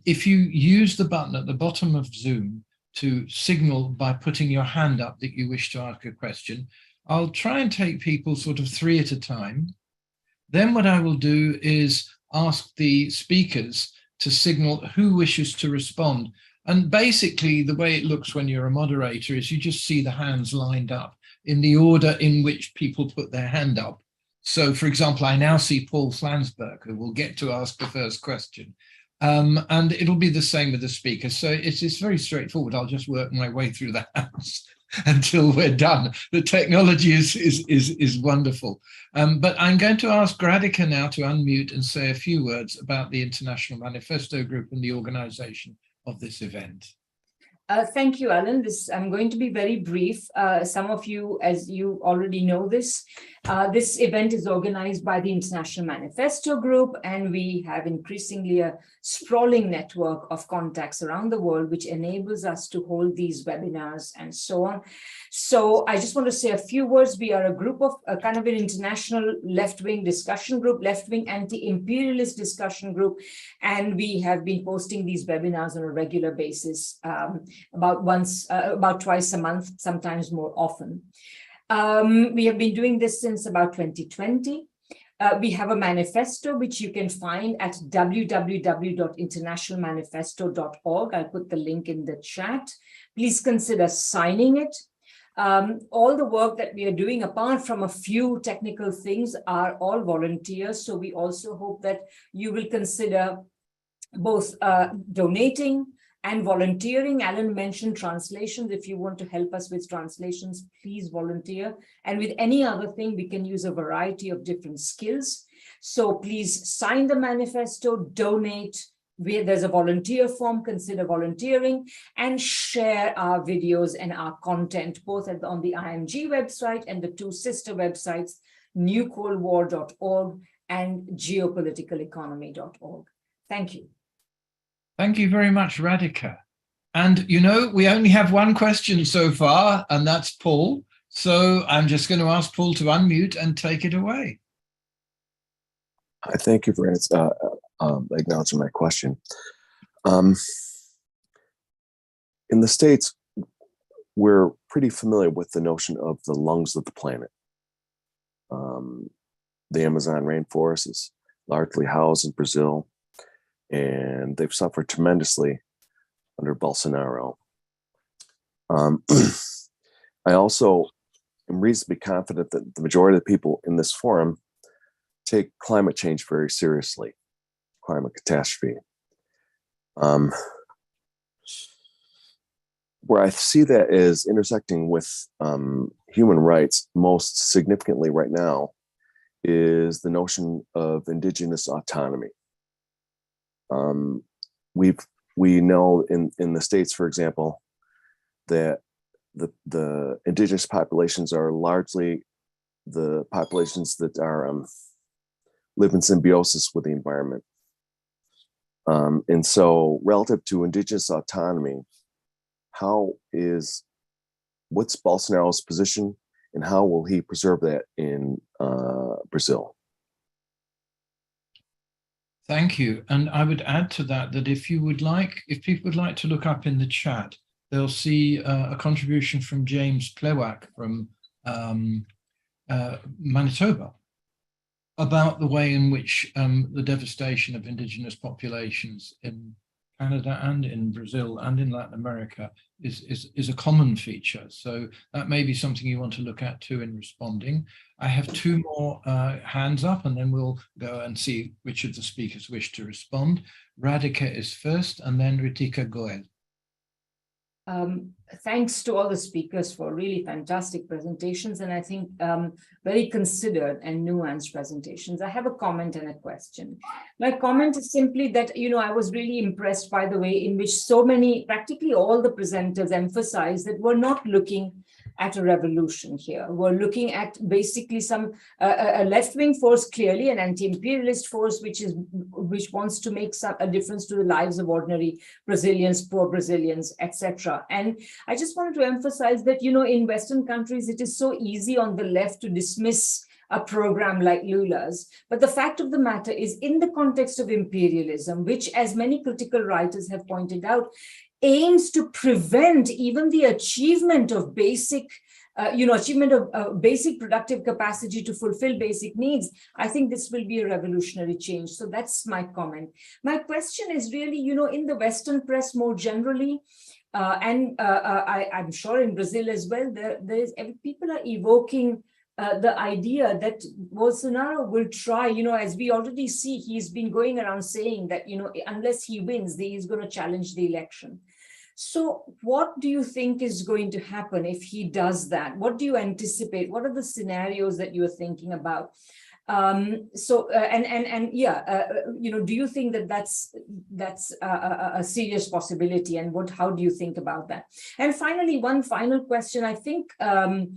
If you use the button at the bottom of Zoom to signal by putting your hand up that you wish to ask a question, I'll try and take people sort of 3 at a time. Then what I will do is ask the speakers to signal who wishes to respond. And basically the way it looks when you're a moderator is you just see the hands lined up in the order in which people put their hand up. So for example, I now see Paul Flansburgh, who will get to ask the first question. And it'll be the same with the speakers. So it's very straightforward. I'll just work my way through the hands until we're done. The technology is wonderful. But I'm going to ask Radhika now to unmute and say a few words about the International Manifesto Group and the organization of this event. Thank you, Alan. I'm going to be very brief. Some of you, as you already know this event is organized by the International Manifesto Group, and we have increasingly a sprawling network of contacts around the world, which enables us to hold these webinars and so on. So I just want to say a few words. We are a group of kind of an international left-wing discussion group, left-wing anti-imperialist discussion group, and we have been posting these webinars on a regular basis, about twice a month, sometimes more often. We have been doing this since about 2020. We have a manifesto, which you can find at www.internationalmanifesto.org. I'll put the link in the chat. Please consider signing it. All the work that we are doing, apart from a few technical things, are all volunteers. So we also hope that you will consider both donating and volunteering. Alan mentioned translations. If you want to help us with translations, please volunteer. And with any other thing, we can use a variety of different skills. So please sign the manifesto, donate. There's a volunteer form, consider volunteering, and share our videos and our content, both on the IMG website and the two sister websites, newcoldwar.org and geopoliticaleconomy.org. Thank you. Thank you very much, Radhika. And you know, we only have one question so far, and that's Paul. So I'm just going to ask Paul to unmute and take it away. I thank you for acknowledging my question. In the States, we're pretty familiar with the notion of the lungs of the planet. The Amazon rainforest is largely housed in Brazil, and they've suffered tremendously under Bolsonaro. I also am reasonably confident that the majority of the people in this forum take climate change very seriously, climate catastrophe. Where I see that as intersecting with human rights most significantly right now is the notion of indigenous autonomy. We know in the States, for example, that the indigenous populations are largely the populations that are live in symbiosis with the environment. And so relative to indigenous autonomy, what's Bolsonaro's position, and how will he preserve that in Brazil? Thank you. And I would add to that if people would like to look up in the chat, they'll see a contribution from James Plewak from Manitoba about the way in which the devastation of indigenous populations in Canada and in Brazil and in Latin America is a common feature. So that may be something you want to look at too in responding. I have two more hands up, and then we'll go and see which of the speakers wish to respond. Radhika is first, and then Ritika Goel. Thanks to all the speakers for really fantastic presentations, and I think very considered and nuanced presentations. I have a comment and a question. My comment is simply that, I was really impressed by the way in which practically all the presenters emphasized that we're not looking at a revolution here. We're looking at basically a left-wing force, clearly an anti-imperialist force, which wants to make a difference to the lives of ordinary Brazilians, poor Brazilians, etc. And I just wanted to emphasize that, in Western countries, it is so easy on the left to dismiss a program like Lula's. But the fact of the matter is, in the context of imperialism, which, as many critical writers have pointed out, aims to prevent even the achievement of basic basic productive capacity to fulfill basic needs, I think this will be a revolutionary change. So that's my comment. My question is really, in the Western press more generally, I'm sure in Brazil as well, people are evoking the idea that Bolsonaro will try, as we already see, he's been going around saying that, unless he wins, he's going to challenge the election. So what do you think is going to happen if he does that? What do you anticipate? What are the scenarios that you're thinking about? Do you think that that's a serious possibility, and how do you think about that? And finally, one final question. I think Walter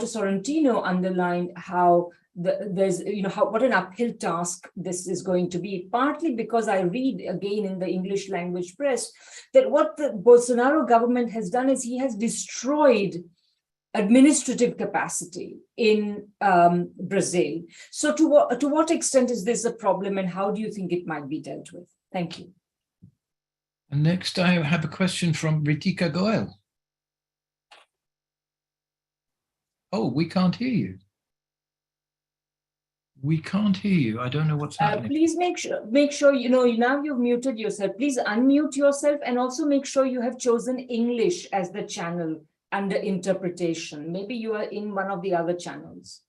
Sorrentino underlined how what an uphill task this is going to be, partly because I read again in the English language press that what the Bolsonaro government has done is he has destroyed administrative capacity in Brazil. So to what extent is this a problem, and how do you think it might be dealt with? Thank you. And next I have a question from Ritika Goel. Oh, we can't hear you. We can't hear you. I don't know what's happening. Please make sure, now you've muted yourself. Please unmute yourself, and also make sure you have chosen English as the channel under interpretation. Maybe you are in one of the other channels.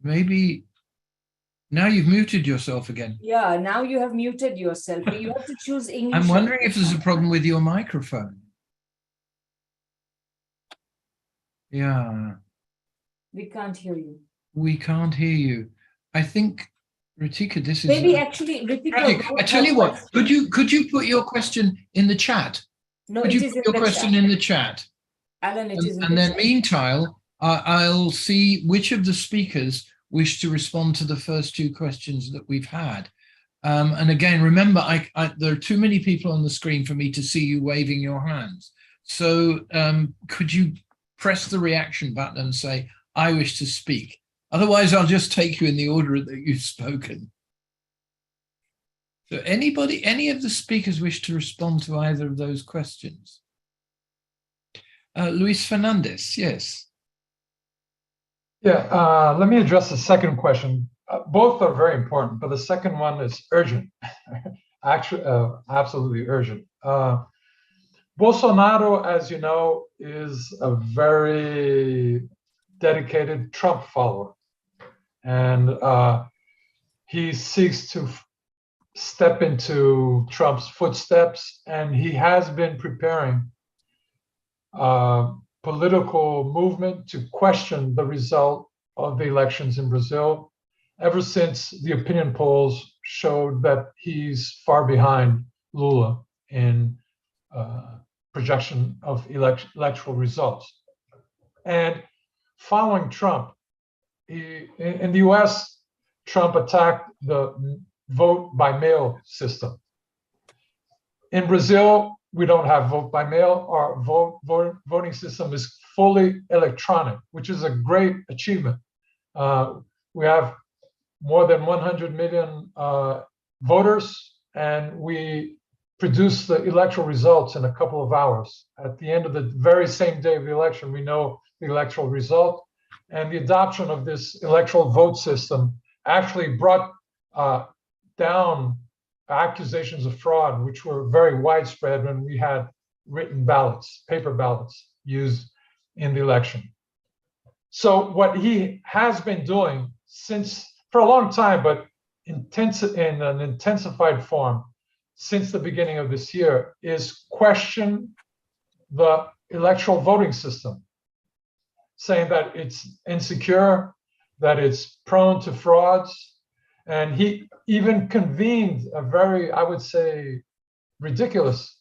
Maybe now you've muted yourself again. Yeah, now you have muted yourself. You have to choose English. I'm wondering if there's a problem with your microphone. Yeah. We can't hear you. We can't hear you. I think, Ritika, this is maybe actually Ritika. I tell you what, could you put your question in the chat? No, could you put your question in the chat? Alan, it is in and the then chat. meanwhile, I'll see which of the speakers wish to respond to the first two questions that we've had. And again, remember, there are too many people on the screen for me to see you waving your hands. So could you press the reaction button and say, I wish to speak? Otherwise, I'll just take you in the order that you've spoken. So any of the speakers wish to respond to either of those questions? Luis Fernandes, yes. Yeah, let me address the second question. Both are very important, but the second one is urgent. Actually, absolutely urgent. Bolsonaro, as you know, is a very dedicated Trump follower. And he seeks to step into Trump's footsteps, and he has been preparing political movement to question the result of the elections in Brazil ever since the opinion polls showed that he's far behind Lula in projection of electoral results. And following Trump, in the US, Trump attacked the vote by mail system. In Brazil, we don't have vote by mail. Our voting system is fully electronic, which is a great achievement. We have more than 100 million voters, and we produce the electoral results in a couple of hours. At the end of the very same day of the election, we know the electoral result. And the adoption of this electoral vote system actually brought down accusations of fraud, which were very widespread when we had written ballots, paper ballots used in the election. So what he has been doing for a long time, but in an intensified form since the beginning of this year, is question the electoral voting system, saying that it's insecure, that it's prone to frauds. And he even convened a very, I would say, ridiculous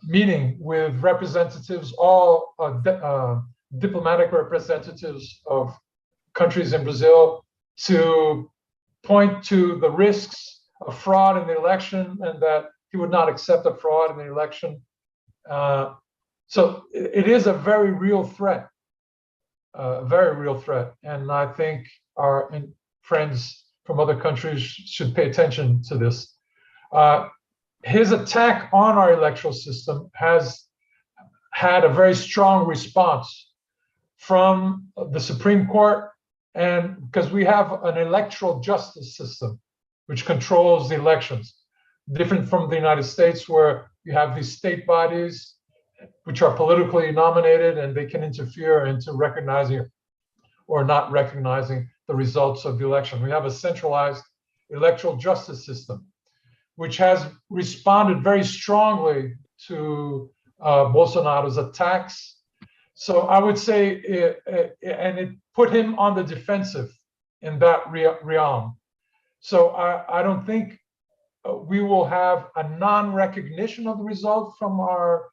meeting with representatives, all diplomatic representatives of countries in Brazil, to point to the risks of fraud in the election and that he would not accept a fraud in the election. So it is a very real threat, and I think our friends from other countries should pay attention to this. His attack on our electoral system has had a very strong response from the Supreme Court, and because we have an electoral justice system which controls the elections, different from the United States, where you have these state bodies which are politically nominated, and they can interfere into recognizing or not recognizing the results of the election. We have a centralized electoral justice system, which has responded very strongly to Bolsonaro's attacks. So I would say, and it put him on the defensive in that realm. So I don't think we will have a non-recognition of the result from our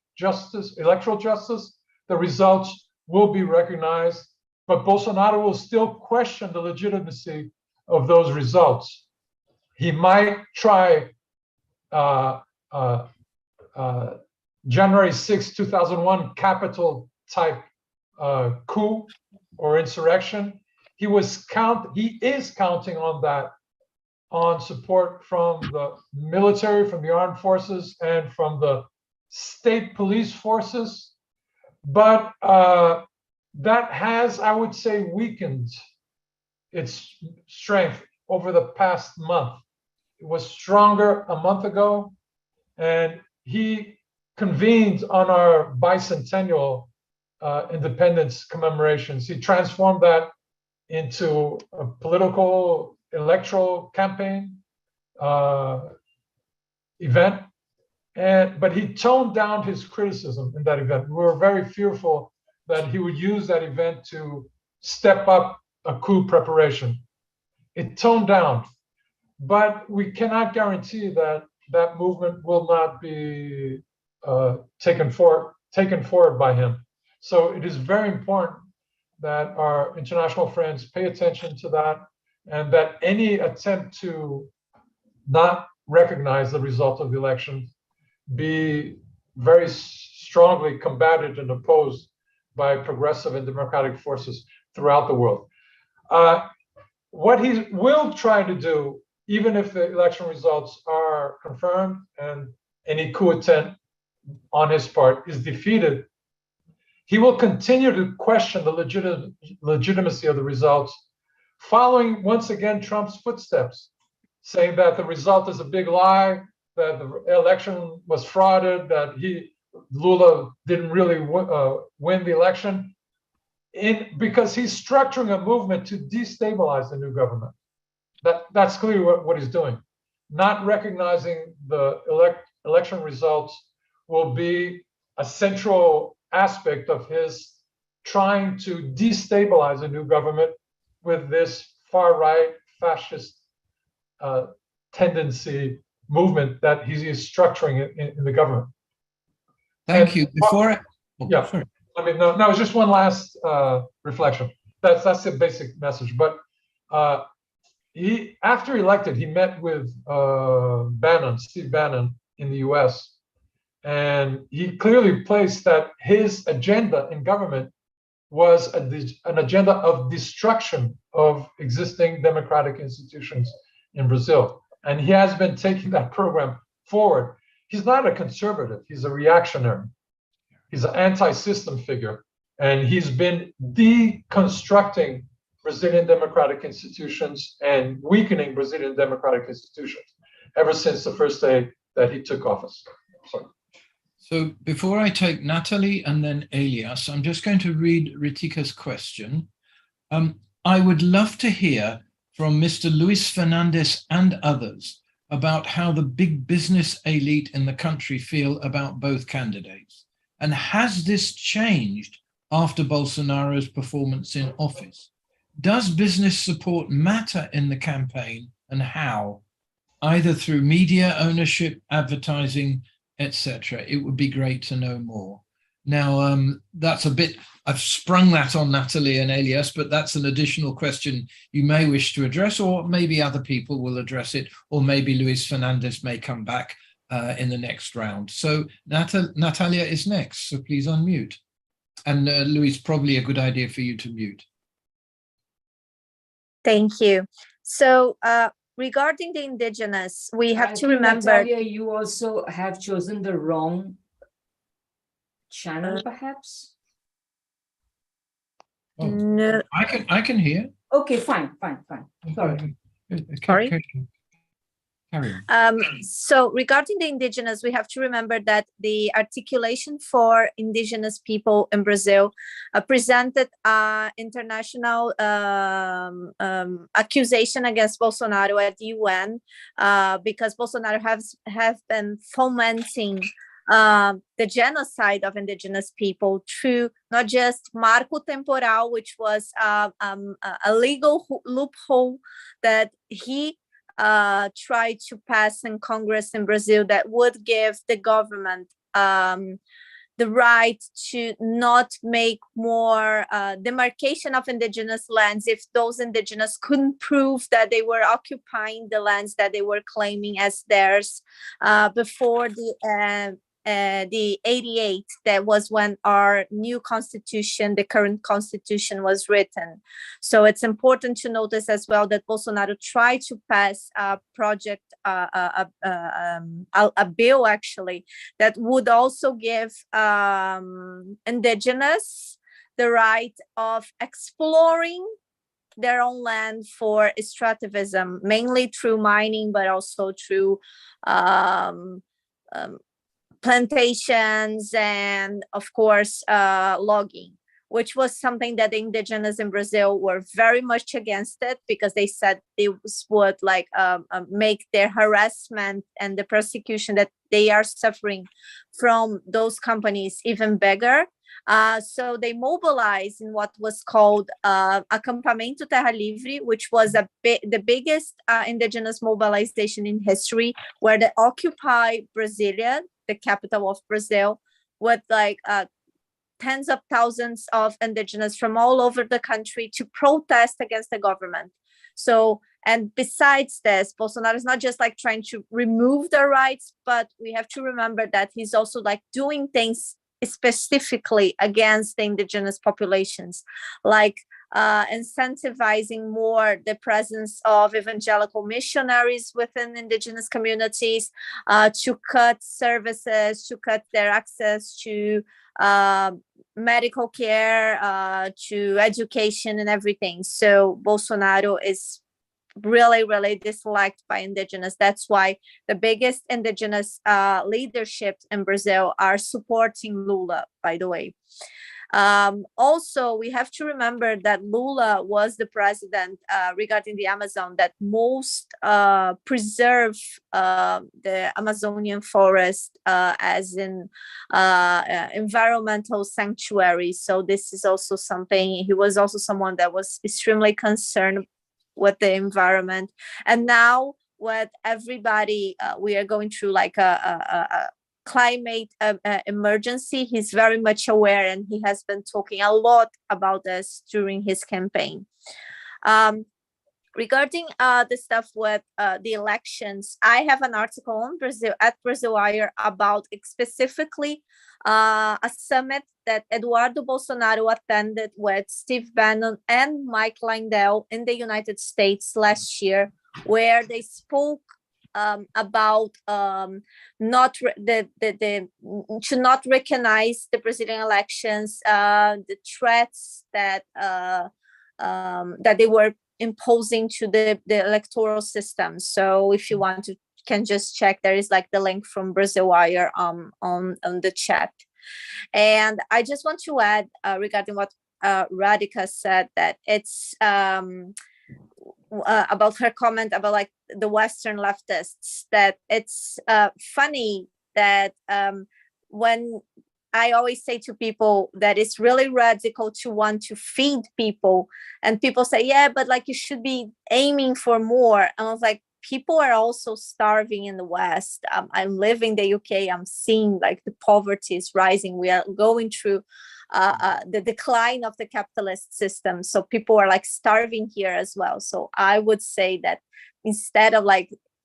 electoral justice. The results will be recognized, but Bolsonaro will still question the legitimacy of those results. He might try January 6, 2001 Capitol type coup or insurrection. He is counting on that, on support from the military, from the armed forces, and from the state police forces. But that has, I would say, weakened its strength over the past month. It was stronger a month ago, and he convened on our bicentennial independence commemorations. He transformed that into a political electoral campaign event, but he toned down his criticism in that event. We were very fearful that he would use that event to step up a coup preparation. It toned down, but we cannot guarantee that that movement will not be taken forward by him. So it is very important that our international friends pay attention to that, and that any attempt to not recognize the result of the election be very strongly combated and opposed by progressive and democratic forces throughout the world. What he will try to do, even if the election results are confirmed and any coup attempt on his part is defeated, he will continue to question the legitimacy of the results, following once again Trump's footsteps, saying that the result is a big lie, that the election was frauded, that Lula didn't really win the election, because he's structuring a movement to destabilize the new government. That's clearly what he's doing. Not recognizing the election results will be a central aspect of his trying to destabilize a new government with this far-right fascist tendency movement that he's structuring in the government. Thank you. Sorry. I mean, no, it's just one last reflection. That's the basic message. But after elected, he met with Steve Bannon in the U.S., and he clearly placed that his agenda in government was an agenda of destruction of existing democratic institutions in Brazil. And he has been taking that program forward. He's not a conservative, he's a reactionary. He's an anti-system figure. And he's been deconstructing Brazilian democratic institutions and weakening Brazilian democratic institutions ever since the first day that he took office. So before I take Natalie and then Elias, I'm just going to read Ritika's question. I would love to hear from Mr. Luis Fernandes and others about how the big business elite in the country feel about both candidates. And has this changed after Bolsonaro's performance in office? Does business support matter in the campaign, and how? Either through media ownership, advertising, etc. It would be great to know more. Now, that's a bit, I've sprung that on Natalie and Elias, but that's an additional question you may wish to address, or maybe other people will address it, or maybe Luis Fernandes may come back in the next round. So Natalia is next, so please unmute. And Luis, probably a good idea for you to mute. Thank you. So regarding the indigenous, we have to remember— Natalia, you also have chosen the wrong channel, perhaps? Oh, no. I can hear. Okay, fine. Sorry. Sorry. Carry on. So regarding the indigenous, we have to remember that the articulation for indigenous people in Brazil presented an international accusation against Bolsonaro at the UN because Bolsonaro have been fomenting the genocide of indigenous people through not just marco temporal, which was a legal loophole that he tried to pass in Congress in Brazil that would give the government the right to not make more demarcation of indigenous lands if those indigenous couldn't prove that they were occupying the lands that they were claiming as theirs before the 88, that was when our new constitution, the current constitution, was written. So it's important to notice as well that Bolsonaro tried to pass a project, a bill actually, that would also give indigenous the right of exploring their own land for extractivism, mainly through mining, but also through plantations and, of course, logging, which was something that the indigenous in Brazil were very much against it, because they said this would make their harassment and the persecution that they are suffering from those companies even bigger. So they mobilized in what was called Acampamento Terra Livre, which was the biggest indigenous mobilization in history, where they occupy Brasilia, the capital of Brazil, with tens of thousands of indigenous from all over the country to protest against the government. So, and besides this, Bolsonaro is not just trying to remove their rights, but we have to remember that he's also doing things specifically against the indigenous populations, incentivizing more the presence of evangelical missionaries within indigenous communities, to cut services, to cut their access to medical care, to education and everything. So Bolsonaro is really, really disliked by indigenous. That's why the biggest indigenous leadership in Brazil are supporting Lula, by the way. Also, we have to remember that Lula was the president regarding the Amazon that most preserve the Amazonian forest as in environmental sanctuary. So this is also something, he was also someone that was extremely concerned with the environment. And now with everybody, we are going through a climate emergency. He's very much aware, and he has been talking a lot about this during his campaign. Regarding the stuff with the elections, I have an article on Brazil at Brazil Wire about specifically a summit that Eduardo Bolsonaro attended with Steve Bannon and Mike Lindell in the United States last year, where they spoke about to not recognize the Brazilian elections, the threats that they were imposing to the electoral system. So if you want to, can just check, there is the link from Brazil Wire on the chat. And I just want to add regarding what Radhika said, that it's about her comment about the Western leftists, that it's funny that when I always say to people that it's really radical to want to feed people, and people say, yeah, but you should be aiming for more. And I was like, people are also starving in the West. I'm living in the UK. I'm seeing the poverty is rising. We are going through the decline of the capitalist system. So people are starving here as well. So I would say that instead of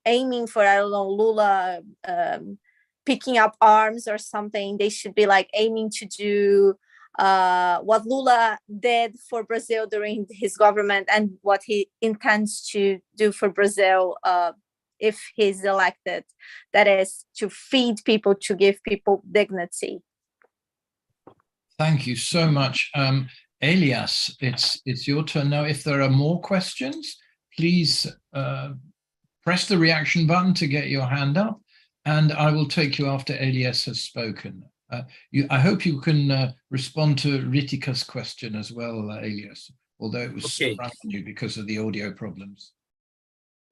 aiming for, I don't know, Lula picking up arms or something, they should be aiming to do what Lula did for Brazil during his government, and what he intends to do for Brazil if he's elected. That is to feed people, to give people dignity. Thank you so much. Elias, it's your turn now. If there are more questions, please press the reaction button to get your hand up, and I will take you after Elias has spoken. I hope you can respond to Ritika's question as well, Elias, although it was sprung on you because of the audio problems.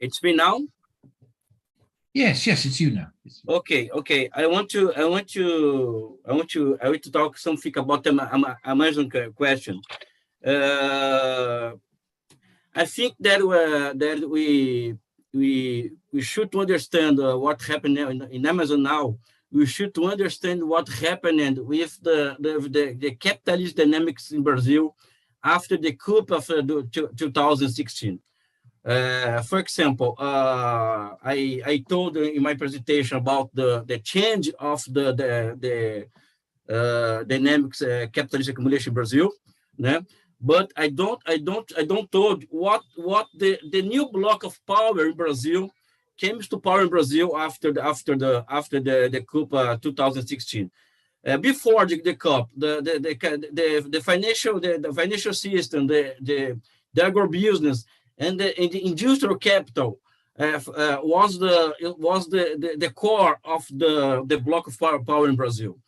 It's me now? Yes, it's you now. Okay. I want to talk something about the Amazon question. I think that we should understand what happened in Amazon now. We should understand what happened with the capitalist dynamics in Brazil after the coup of 2016. For example, I told in my presentation about the change of the dynamics capitalist accumulation in Brazil, né? But I don't told what the new block of power in Brazil came to power in Brazil after the coup 2016. Before the coup, the financial system, the agribusiness, and the industrial capital was the core of the block of power in Brazil.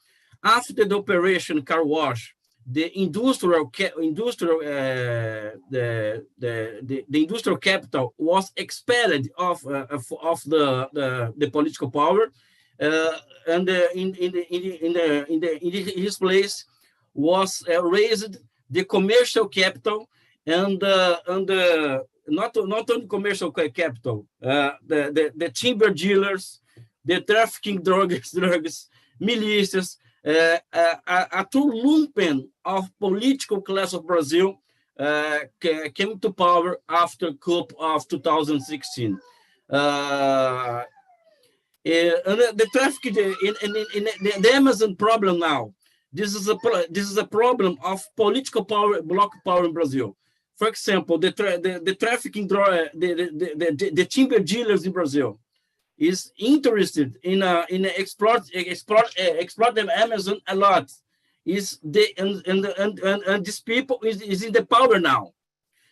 After the operation car wash, the industrial capital was expelled of the political power, and in his place was raised the commercial capital and not only commercial capital, the timber dealers, the trafficking drugs, militias, a true lumpen of political class of Brazil came to power after coup of 2016. And the traffic in the Amazon problem now. This is a problem of political power, block power in Brazil. For example, the trafficking, the timber dealers in Brazil is interested in exploit the Amazon a lot. And these people is in the power now.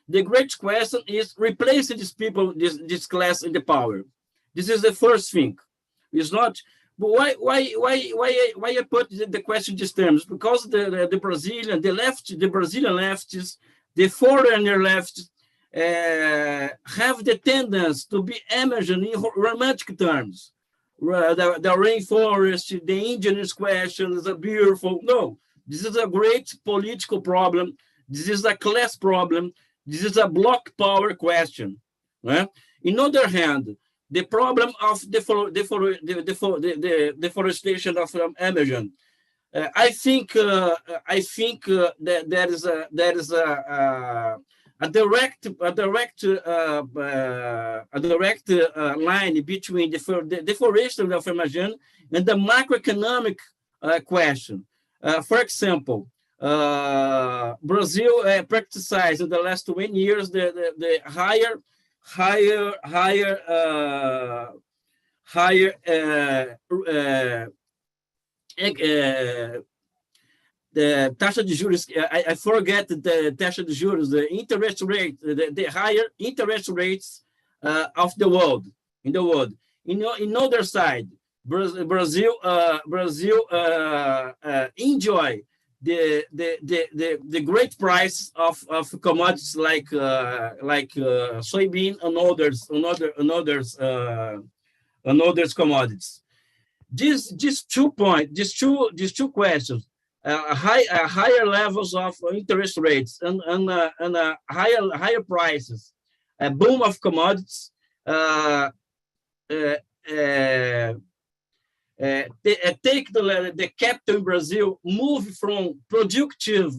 The great question is replacing these people, this class in the power. This is the first thing. It's not. But why I put the question in these terms? Because the Brazilian leftists, the foreigner leftists, have the tendency to be imagined in romantic terms. The rainforest, the indigenous question is a beautiful. No, this is a great political problem. This is a class problem. This is a block power question. Right? On the other hand, the problem of deforestation of Amazon. I think that there is a direct line between the deforestation of Amazon and the macroeconomic question. For example, Brazil practiced in the last 20 years the higher the taxa de juros, I forget the taxa de juros, the interest rate, the higher interest rates of the world, in the world. In other side, Brazil enjoy the great price of commodities like soybean and others commodities. These 2 points, these two questions, higher levels of interest rates and higher prices, a boom of commodities, take the capital in Brazil, move from productive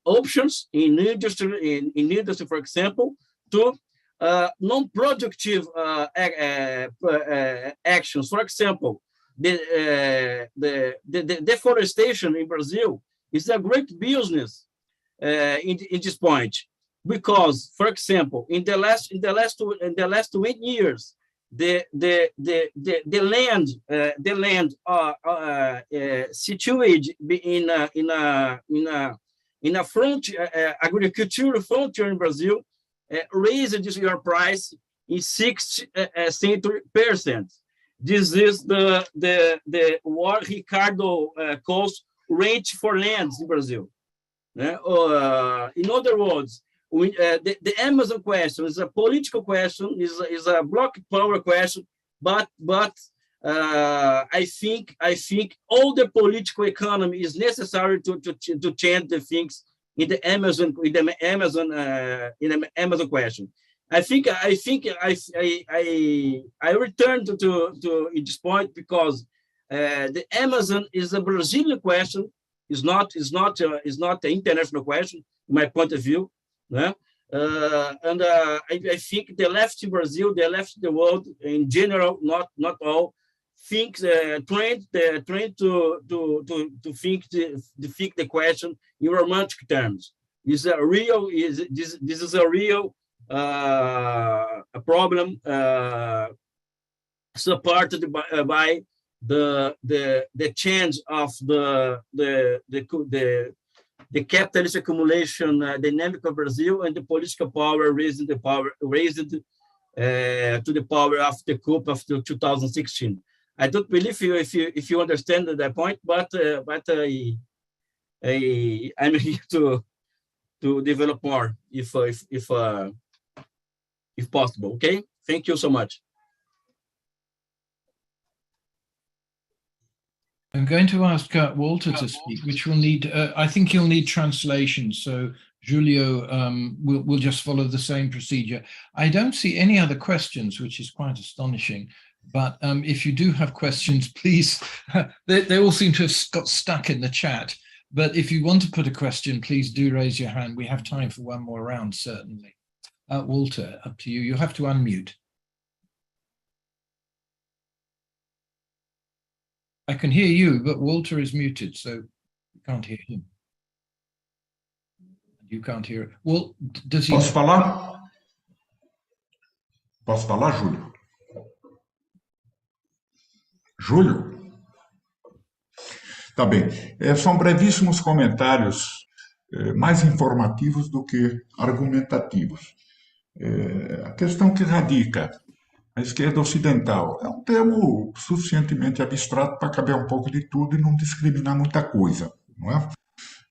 options in industry, for example, to non-productive actions. For example, the deforestation in Brazil is a great business in this point, because, for example, in the last 20 years, the land situated in a agricultural frontier in Brazil raised your price in 60%. This is the what Ricardo calls rate for lands in Brazil. In other words, the Amazon question is a political question, is a block power question, but I think all the political economy is necessary to change the things in the Amazon question. I return to this point because the Amazon is a Brazilian question. Is not the international question, in my point of view. Yeah? I think the left in Brazil, the left in the world in general, not all, thinks trained to think the question in romantic terms. This is a real a problem supported by the change of the capitalist accumulation dynamic of Brazil and the political power raised to the power of the coup of 2016. I don't believe if you understand that point, but I'm here to develop more if possible. Okay, thank you so much. I'm going to ask Walter to speak, which will need, I think he'll need translation. So Julio will just follow the same procedure. I don't see any other questions, which is quite astonishing. But if you do have questions, please, they all seem to have got stuck in the chat. But if you want to put a question, please do raise your hand. We have time for one more round, certainly. Walter, up to you. You have to unmute. I can hear you, but Walter is muted, so you can't hear him. You can't hear it. Well, does he... Posso falar? Posso falar, Júlio? Júlio? Tá bem. São brevíssimos comentários, mais informativos do que argumentativos. A questão que radica a esquerda ocidental é um termo suficientemente abstrato para caber um pouco de tudo e não discriminar muita coisa, não é?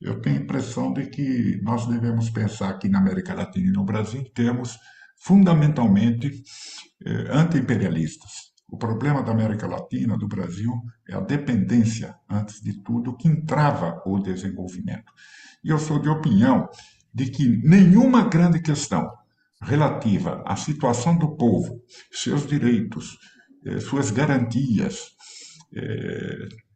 Eu tenho a impressão de que nós devemos pensar aqui na América Latina e no Brasil em termos fundamentalmente anti-imperialistas. O problema da América Latina, do Brasil, é a dependência, antes de tudo, que entrava o desenvolvimento. E eu sou de opinião de que nenhuma grande questão relativa à situação do povo, seus direitos, suas garantias,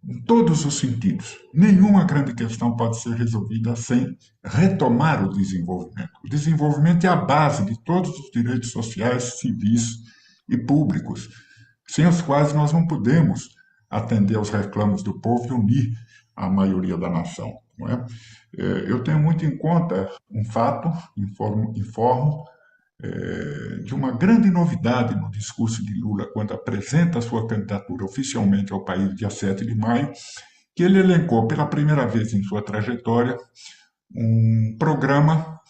em todos os sentidos, nenhuma grande questão pode ser resolvida sem retomar o desenvolvimento. O desenvolvimento é a base de todos os direitos sociais, civis e públicos, sem os quais nós não podemos atender aos reclamos do povo e unir a maioria da nação. Não é? Eu tenho muito em conta um fato, informo de uma grande novidade no discurso de Lula, quando apresenta a sua candidatura oficialmente ao país, dia 7 de maio, que ele elencou pela primeira vez em sua trajetória um programa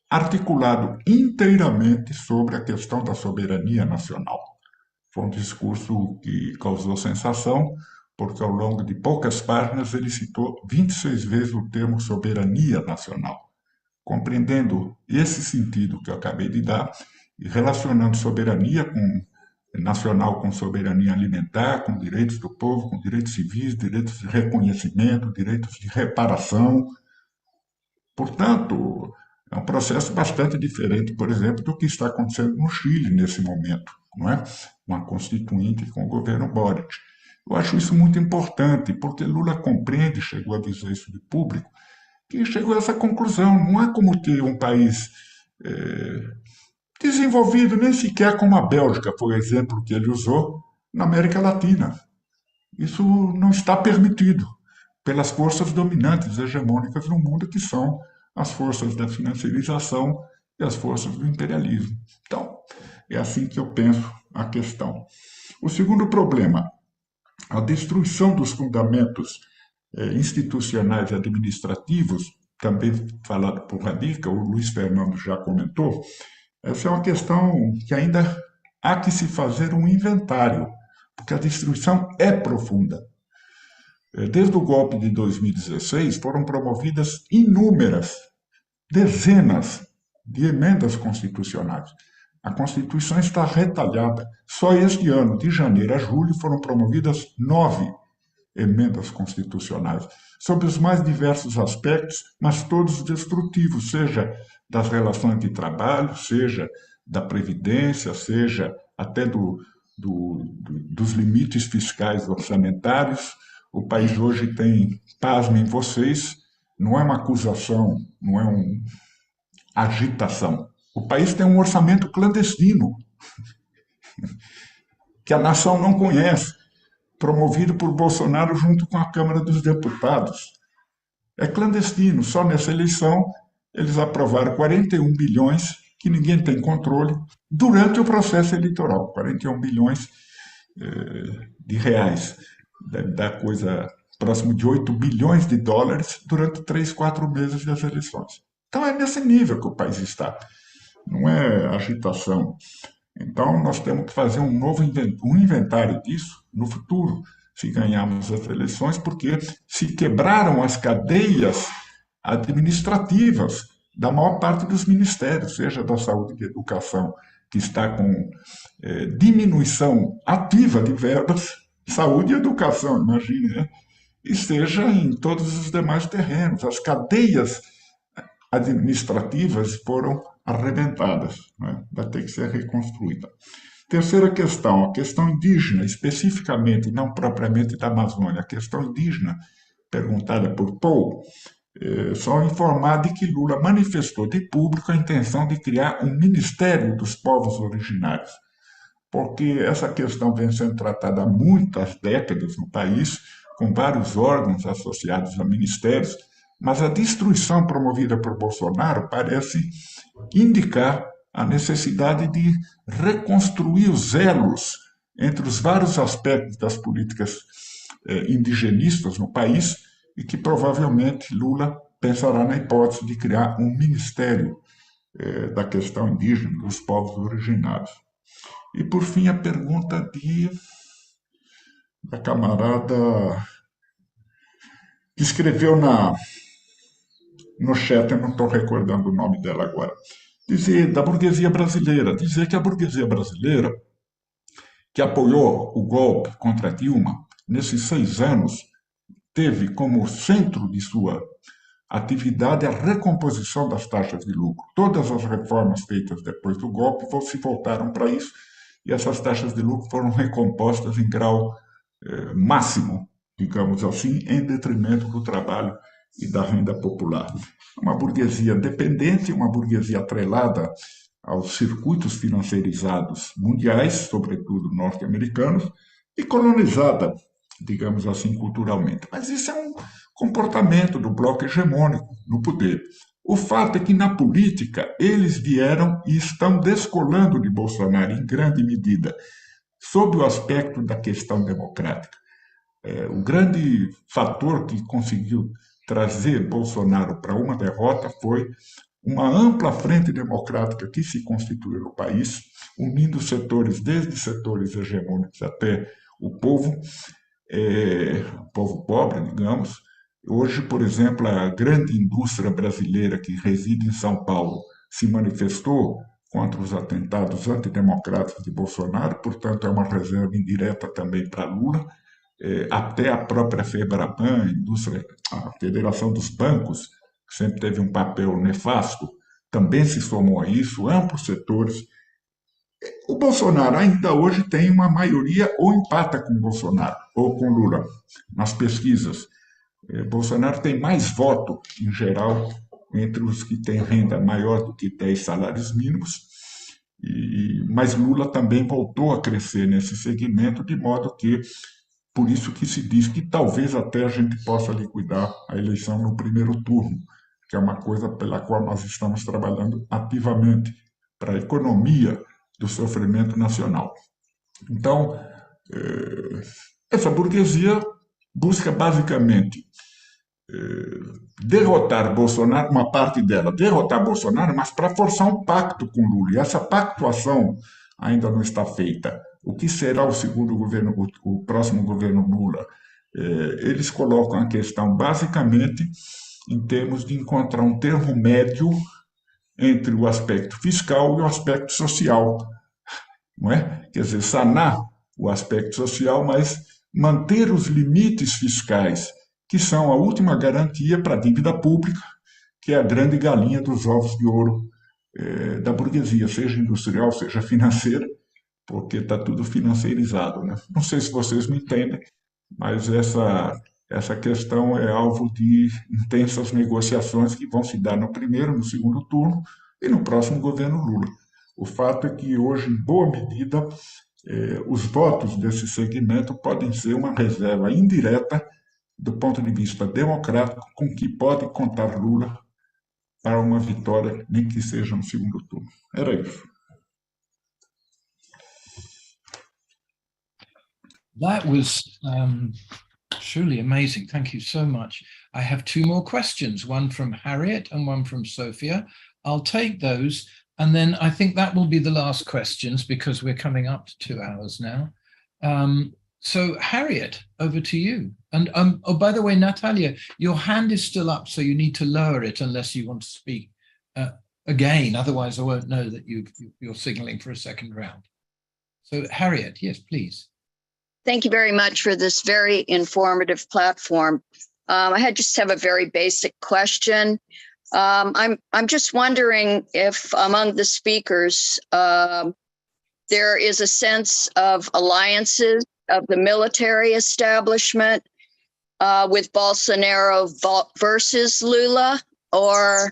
articulado inteiramente sobre a questão da soberania nacional. Foi um discurso que causou sensação, porque ao longo de poucas páginas ele citou 26 vezes o termo soberania nacional. Compreendendo esse sentido que eu acabei de dar, e relacionando soberania nacional com soberania alimentar, com direitos do povo, com direitos civis, direitos de reconhecimento, direitos de reparação. Portanto, é um processo bastante diferente, por exemplo, do que está acontecendo no Chile nesse momento, não é? Uma constituinte com o governo Boric. Eu acho isso muito importante, porque Lula compreende, chegou a dizer isso de público, que chegou a essa conclusão. Não é como ter um país desenvolvido, nem sequer como a Bélgica, por exemplo, que ele usou na América Latina. Isso não está permitido pelas forças dominantes, hegemônicas no mundo, que são as forças da financiarização e as forças do imperialismo. Então, é assim que eu penso a questão. O segundo problema, a destruição dos fundamentos institucionais e administrativos, também falado por Radica, o Luiz Fernando já comentou. Essa é uma questão que ainda há que se fazer um inventário, porque a destruição é profunda. Desde o golpe de 2016 foram promovidas inúmeras, dezenas de emendas constitucionais. A Constituição está retalhada. Só este ano, de janeiro a julho, foram promovidas 9 emendas constitucionais, sob os mais diversos aspectos, mas todos destrutivos, seja das relações de trabalho, seja da Previdência, seja até dos limites fiscais orçamentários. O país hoje tem, pasmem vocês, não é uma acusação, não é uma agitação. O país tem um orçamento clandestino, que a nação não conhece, promovido por Bolsonaro junto com a Câmara dos Deputados. É clandestino. Só nessa eleição eles aprovaram 41 bilhões, que ninguém tem controle, durante o processo eleitoral. 41 bilhões de reais. Deve dar coisa próximo de 8 bilhões de dólares durante 3, 4 meses das eleições. Então é nesse nível que o país está. Não é agitação. Então, nós temos que fazer um inventário disso no futuro, se ganharmos as eleições, porque se quebraram as cadeias administrativas da maior parte dos ministérios, seja da saúde e da educação, que está com diminuição ativa de verbas, saúde e educação, imagine, né? E seja em todos os demais terrenos. As cadeias administrativas foram arrebentadas, né? Vai ter que ser reconstruída. Terceira questão, a questão indígena, especificamente, não propriamente da Amazônia, a questão indígena, perguntada por Paul, só informar de que Lula manifestou de público a intenção de criar um Ministério dos Povos Originários, porque essa questão vem sendo tratada há muitas décadas no país, com vários órgãos associados a ministérios, mas a destruição promovida por Bolsonaro parece indicar a necessidade de reconstruir os elos entre os vários aspectos das políticas indigenistas no país e que provavelmente Lula pensará na hipótese de criar um ministério da questão indígena, dos povos originários. E, por fim, a pergunta da camarada que escreveu no chat, eu não estou recordando o nome dela agora, dizer da burguesia brasileira, dizer que a burguesia brasileira, que apoiou o golpe contra Dilma, nesses 6 anos, teve como centro de sua atividade a recomposição das taxas de lucro. Todas as reformas feitas depois do golpe se voltaram para isso, e essas taxas de lucro foram recompostas em grau máximo, digamos assim, em detrimento do trabalho e da renda popular. Uma burguesia dependente, uma burguesia atrelada aos circuitos financiarizados mundiais, sobretudo norte-americanos, e colonizada, digamos assim, culturalmente. Mas isso é um comportamento do bloco hegemônico no poder. O fato é que, na política, eles vieram e estão descolando de Bolsonaro em grande medida, sob o aspecto da questão democrática. O grande fator que conseguiu trazer Bolsonaro para uma derrota foi uma ampla frente democrática que se constituiu no país, unindo setores, desde setores hegemônicos até o povo pobre, digamos. Hoje, por exemplo, a grande indústria brasileira que reside em São Paulo se manifestou contra os atentados antidemocráticos de Bolsonaro, portanto, é uma reserva indireta também para Lula. Até a própria FEBRABAN, a Federação dos Bancos, que sempre teve um papel nefasto, também se somou a isso, amplos setores. O Bolsonaro ainda hoje tem uma maioria ou empata com Bolsonaro ou com Lula nas pesquisas. Bolsonaro tem mais voto, em geral, entre os que têm renda maior do que 10 salários mínimos, mas Lula também voltou a crescer nesse segmento, de modo que, por isso que se diz que talvez até a gente possa liquidar a eleição no primeiro turno, que é uma coisa pela qual nós estamos trabalhando ativamente, para a economia do sofrimento nacional. Então, essa burguesia busca basicamente derrotar Bolsonaro, uma parte dela, derrotar Bolsonaro, mas para forçar um pacto com Lula. E essa pactuação ainda não está feita. O que será o segundo governo, o próximo governo Lula? Eles colocam a questão basicamente em termos de encontrar um termo médio entre o aspecto fiscal e o aspecto social, não é? Quer dizer, sanar o aspecto social, mas manter os limites fiscais, que são a última garantia para a dívida pública, que é a grande galinha dos ovos de ouro da burguesia, seja industrial, seja financeira, porque está tudo financeirizado, né? Não sei se vocês me entendem, mas essa questão é alvo de intensas negociações que vão se dar no primeiro, no segundo turno e no próximo governo Lula. O fato é que hoje, em boa medida, os votos desse segmento podem ser uma reserva indireta do ponto de vista democrático com que pode contar Lula para uma vitória, nem que seja no segundo turno. Era isso. That was truly amazing. Thank you so much. I have two more questions, one from Harriet and one from Sophia. I'll take those, and then I think that will be the last questions because we're coming up to 2 hours now. So Harriet, over to you. And oh, by the way, Natalia, your hand is still up, so you need to lower it unless you want to speak again. Otherwise, I won't know that you're signaling for a second round. So Harriet, yes, please. Thank you very much for this very informative platform. I just have a very basic question. I'm just wondering if among the speakers, there is a sense of alliances of the military establishment with Bolsonaro versus Lula, or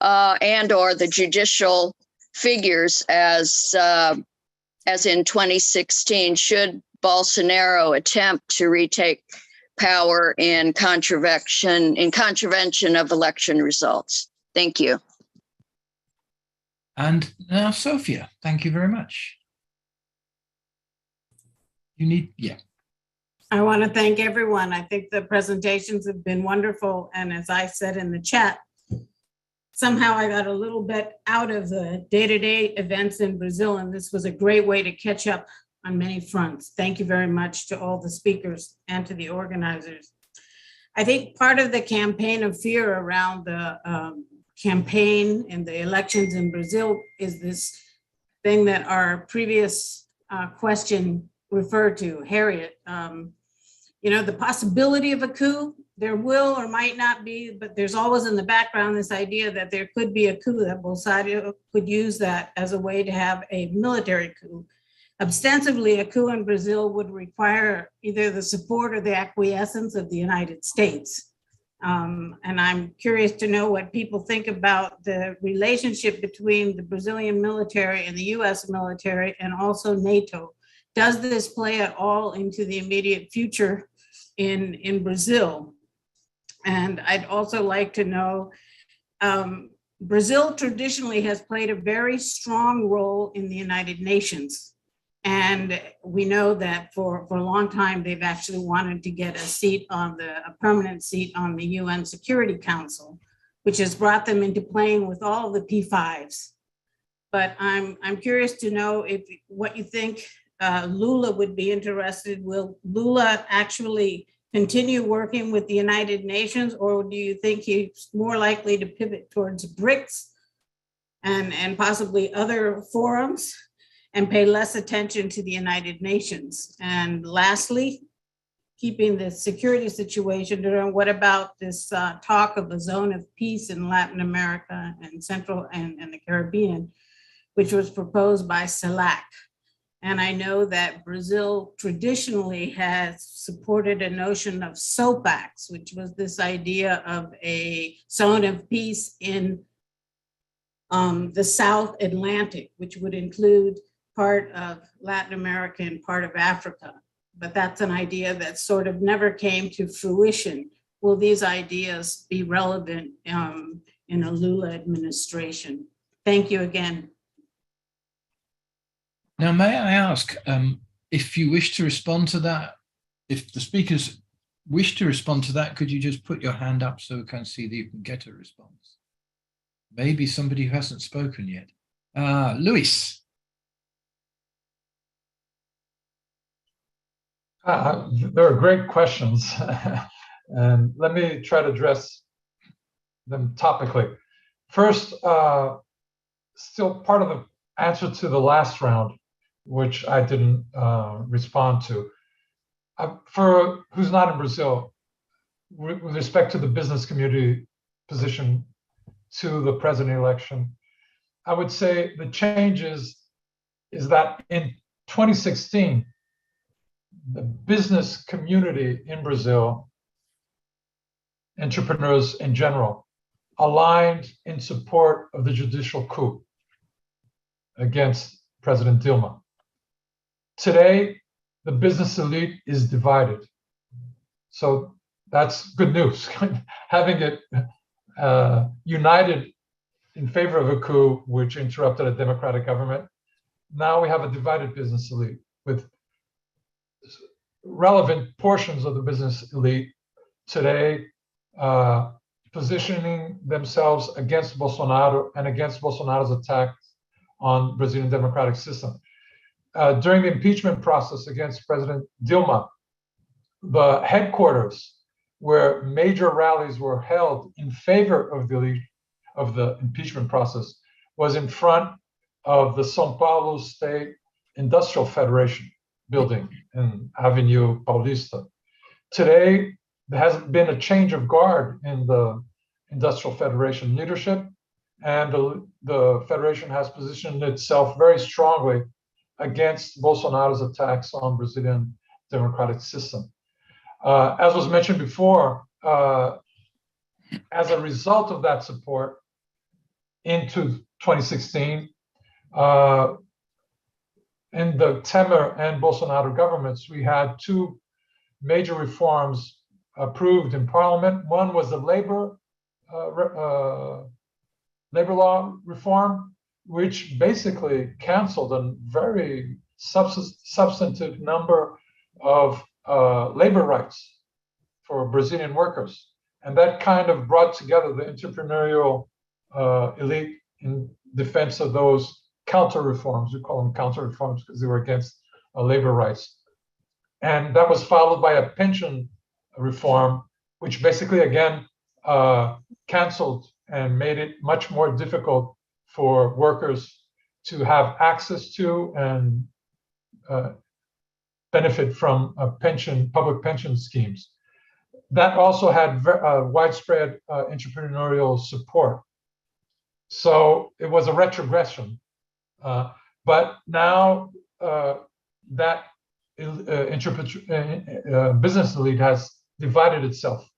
the judicial figures as in 2016, should Bolsonaro attempt to retake power in contravention of election results. Thank you. And now, Sophia, thank you very much. I want to thank everyone. I think the presentations have been wonderful. And as I said in the chat, somehow I got a little bit out of the day-to-day events in Brazil, and this was a great way to catch up on many fronts. Thank you very much to all the speakers and to the organizers. I think part of the campaign of fear around the campaign and the elections in Brazil is this thing that our previous question referred to, Harriet. The possibility of a coup, there will or might not be, but there's always in the background this idea that there could be a coup, that Bolsonaro could use that as a way to have a military coup. Ostensibly, a coup in Brazil would require either the support or the acquiescence of the United States. And I'm curious to know what people think about the relationship between the Brazilian military and the US military and also NATO. Does this play at all into the immediate future in Brazil? And I'd also like to know, Brazil traditionally has played a very strong role in the United Nations. And we know that for a long time, they've actually wanted to get a permanent seat on the UN Security Council, which has brought them into playing with all the P5s. But I'm curious to know what you think Lula would be interested. Will Lula actually continue working with the United Nations, or do you think he's more likely to pivot towards BRICS and possibly other forums and pay less attention to the United Nations? And lastly, keeping the security situation, what about this talk of a zone of peace in Latin America and Central and the Caribbean, which was proposed by CELAC? And I know that Brazil traditionally has supported a notion of SOPACs, which was this idea of a zone of peace in the South Atlantic, which would include part of Latin America and part of Africa. But that's an idea that sort of never came to fruition. Will these ideas be relevant in a Lula administration? Thank you again. Now, may I ask if you wish to respond to that, if the speakers wish to respond to that, could you just put your hand up so we can see that you can get a response? Maybe somebody who hasn't spoken yet. Luis. There are great questions, and let me try to address them topically. First, still part of the answer to the last round, which I didn't respond to. For who's not in Brazil, with respect to the business community position to the president election, I would say the change is that in 2016, the business community in Brazil, entrepreneurs in general, aligned in support of the judicial coup against President Dilma. Today, the business elite is divided. So that's good news. Having it united in favor of a coup, which interrupted a democratic government. Now we have a divided business elite with relevant portions of the business elite today positioning themselves against Bolsonaro and against Bolsonaro's attack on Brazilian democratic system. During the impeachment process against President Dilma, the headquarters where major rallies were held in favor of the impeachment process was in front of the São Paulo State Industrial Federation building in Avenue Paulista. Today, there has been a change of guard in the Industrial Federation leadership, and the Federation has positioned itself very strongly against Bolsonaro's attacks on Brazilian democratic system. As was mentioned before, as a result of that support into 2016, in the Temer and Bolsonaro governments, we had two major reforms approved in parliament. One was the labor law reform, which basically canceled a very substantive number of labor rights for Brazilian workers. And that kind of brought together the entrepreneurial elite in defense of those counter reforms. We call them counter reforms because they were against labor rights. And that was followed by a pension reform, which basically, again, canceled and made it much more difficult for workers to have access to and benefit from public pension schemes. That also had widespread entrepreneurial support. So it was a retrogression. But now that business elite has divided itself.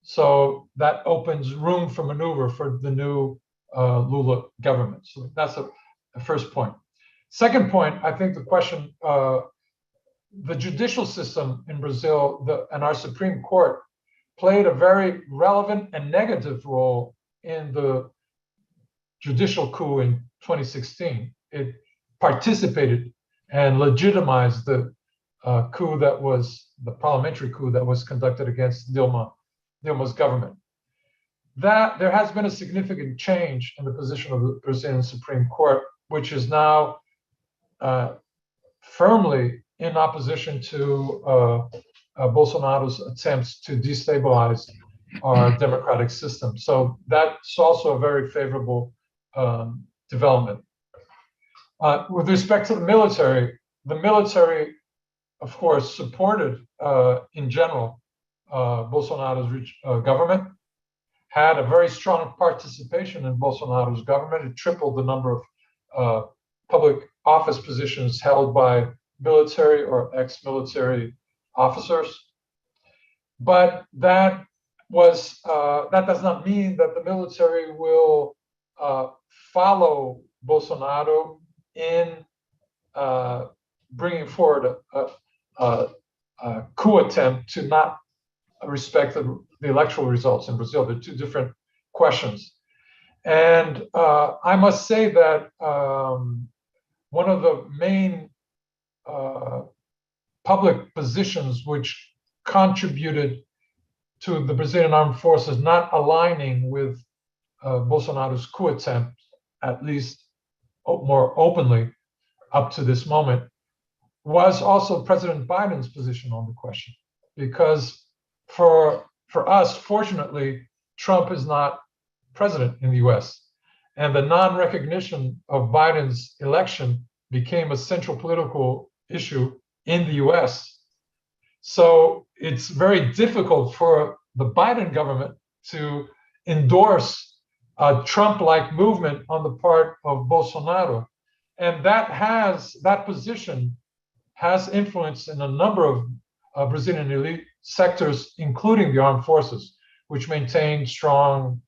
So that opens room for maneuver for the new Lula government. So that's the first point. Second point, I think the question, the judicial system in Brazil and our Supreme Court played a very relevant and negative role in the judicial coup in 2016. It participated and legitimized the coup that was the parliamentary coup that was conducted against Dilma's government. That there has been a significant change in the position of the Brazilian Supreme Court, which is now firmly in opposition to Bolsonaro's attempts to destabilize our democratic system. So that's also a very favorable development. With respect to the military, of course, supported in general Bolsonaro's government, had a very strong participation in Bolsonaro's government. It tripled the number of public office positions held by military or ex-military officers. But that does not mean that the military will follow Bolsonaro in bringing forward a coup attempt to not respect the electoral results in Brazil. They're two different questions. And I must say that one of the main public positions which contributed to the Brazilian armed forces not aligning with Bolsonaro's coup attempt, at least more openly up to this moment, was also President Biden's position on the question. Because for us, fortunately, Trump is not president in the US. and the non-recognition of Biden's election became a central political issue in the US. So it's very difficult for the Biden government to endorse a Trump-like movement on the part of Bolsonaro. And that position has influence in a number of Brazilian elite sectors, including the armed forces, which maintain strong,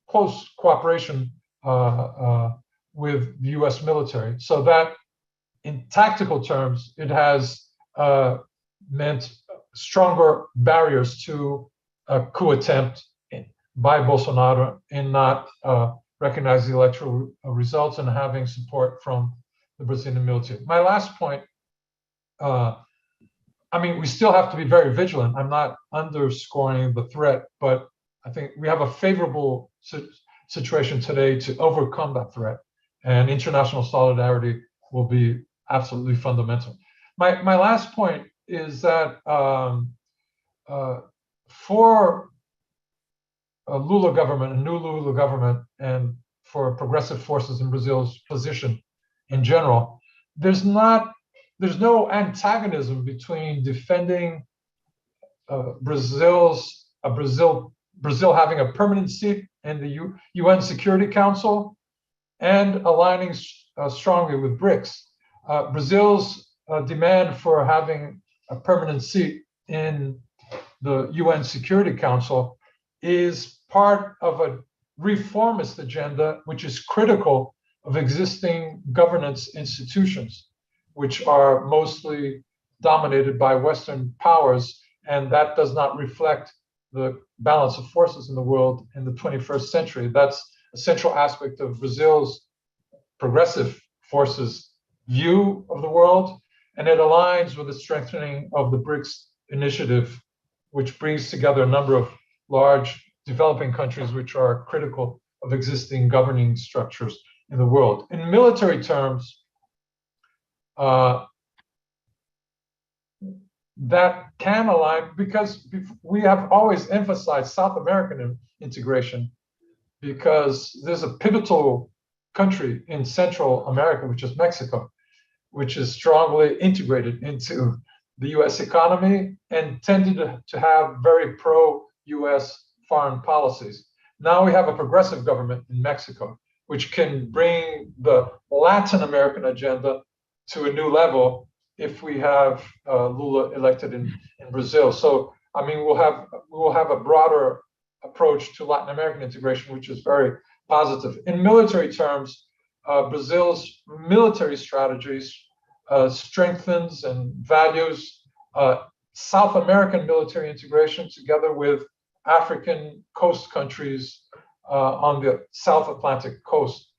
close cooperation with the US military. So that in tactical terms, it has meant stronger barriers to a coup attempt by Bolsonaro in not recognizing the electoral results and having support from the Brazilian military. My last point, I mean, we still have to be very vigilant. I'm not underscoring the threat, but I think we have a favorable situation today to overcome that threat, and international solidarity will be absolutely fundamental. My last point is that for a Lula government, a new Lula government, and for progressive forces in Brazil's position in general, there's no antagonism between defending Brazil having a permanent seat in the UN Security Council and aligning strongly with BRICS. Brazil's demand for having a permanent seat in the UN Security Council is part of a reformist agenda, which is critical of existing governance institutions, which are mostly dominated by Western powers, and that does not reflect the balance of forces in the world in the 21st century. That's a central aspect of Brazil's progressive forces view of the world, and it aligns with the strengthening of the BRICS initiative, which brings together a number of large developing countries which are critical of existing governing structures in the world. In military terms, that can align because we have always emphasized South American integration, because there's a pivotal country in Central America, which is Mexico, which is strongly integrated into the US economy and tended to have very pro-US foreign policies. Now we have a progressive government in Mexico, which can bring the Latin American agenda to a new level if we have Lula elected in Brazil. So, I mean, we'll have a broader approach to Latin American integration, which is very positive. In military terms, Brazil's military strategies strengthens and values South American military integration together with African coast countries on the South Atlantic coast.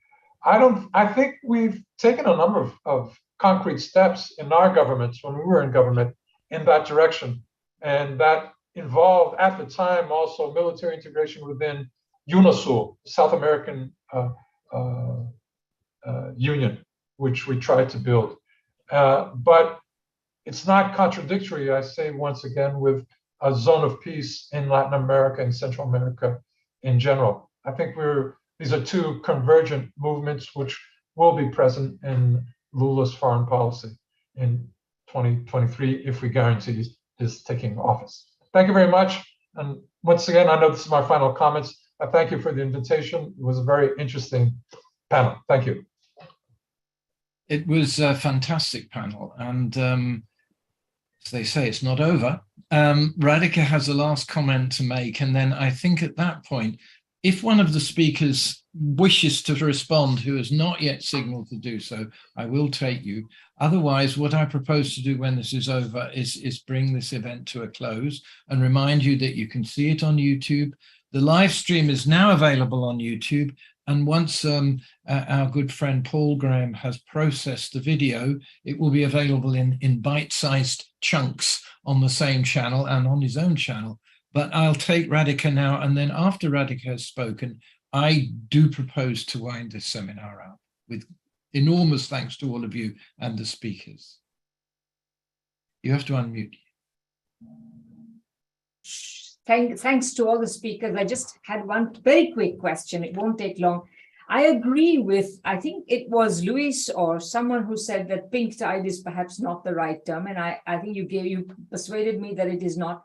I think we've taken a number of concrete steps in our governments when we were in government in that direction. And that involved at the time also military integration within UNASUR, South American Union, which we tried to build. But it's not contradictory, I say once again, with a zone of peace in Latin America and Central America in general. I think these are two convergent movements which will be present in Lula's foreign policy in 2023 if we guarantee his taking office. Thank you very much. And once again, I know this is my final comments. I thank you for the invitation. It was a very interesting panel. Thank you. It was a fantastic panel. And as they say, it's not over. Radhika has a last comment to make. And then I think at that point, if one of the speakers wishes to respond who has not yet signaled to do so, I will take you. Otherwise, what I propose to do when this is over is bring this event to a close and remind you that you can see it on YouTube. The live stream is now available on YouTube. And once our good friend Paul Graham has processed the video, it will be available in bite-sized chunks on the same channel and on his own channel. But I'll take Radhika now, and then after Radhika has spoken, I do propose to wind this seminar out with enormous thanks to all of you and the speakers. You have to unmute. Thanks to all the speakers. I just had one very quick question. It won't take long. I agree with, I think it was Luis or someone who said that pink tide is perhaps not the right term. And I think you persuaded me that it is not.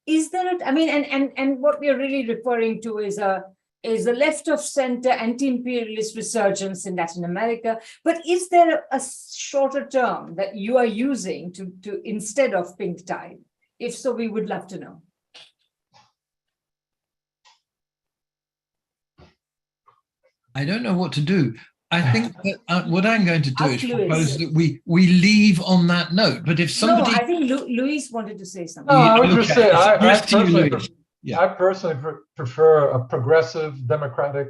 Is there, I mean, and what we are really referring to is a left of center anti-imperialist resurgence in Latin America. But is there a shorter term that you are using to instead of pink tide? If so, we would love to know. I don't know what to do. I think that what I'm going to do is Luis. propose that we leave on that note. But if somebody, no, I think Luis wanted to say something. No, I would just say I personally prefer a progressive democratic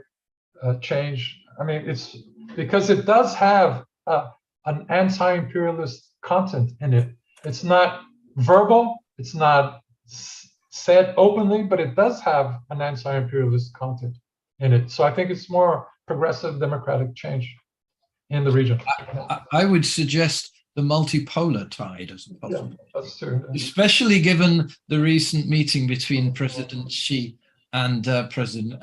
change. I mean, it's because it does have an anti-imperialist content in it. It's not verbal, it's not said openly, but it does have an anti-imperialist content in it. So I think it's more progressive democratic change in the region. I would suggest the multipolar tide as a possible. Yeah, that's true. Especially given the recent meeting between President Xi and President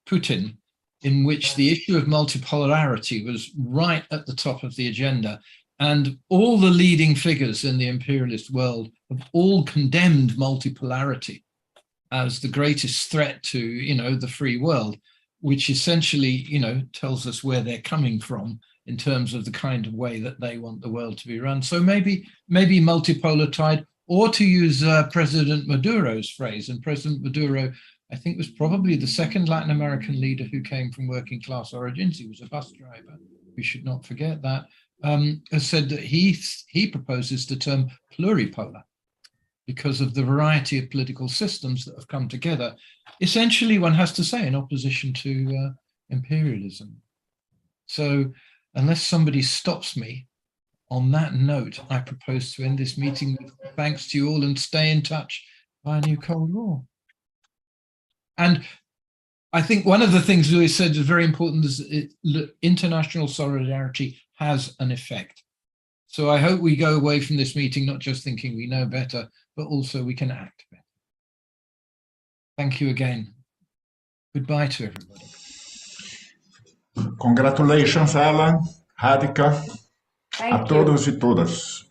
Putin, in which the issue of multipolarity was right at the top of the agenda. And all the leading figures in the imperialist world have all condemned multipolarity as the greatest threat to, the free world, which essentially, tells us where they're coming from in terms of the kind of way that they want the world to be run. So maybe multipolar tide, or to use President Maduro's phrase, and President Maduro, I think, was probably the second Latin American leader who came from working class origins. He was a bus driver. We should not forget that. Has said that he proposes the term pluripolar because of the variety of political systems that have come together. Essentially, one has to say, in opposition to imperialism. So unless somebody stops me on that note, I propose to end this meeting with thanks to you all and stay in touch via New Cold War. And I think one of the things Luis said is very important is international solidarity has an effect. So I hope we go away from this meeting not just thinking we know better, but also we can act better. Thank you again. Goodbye to everybody. Congratulations, Alan, Radhika, a todos e todas.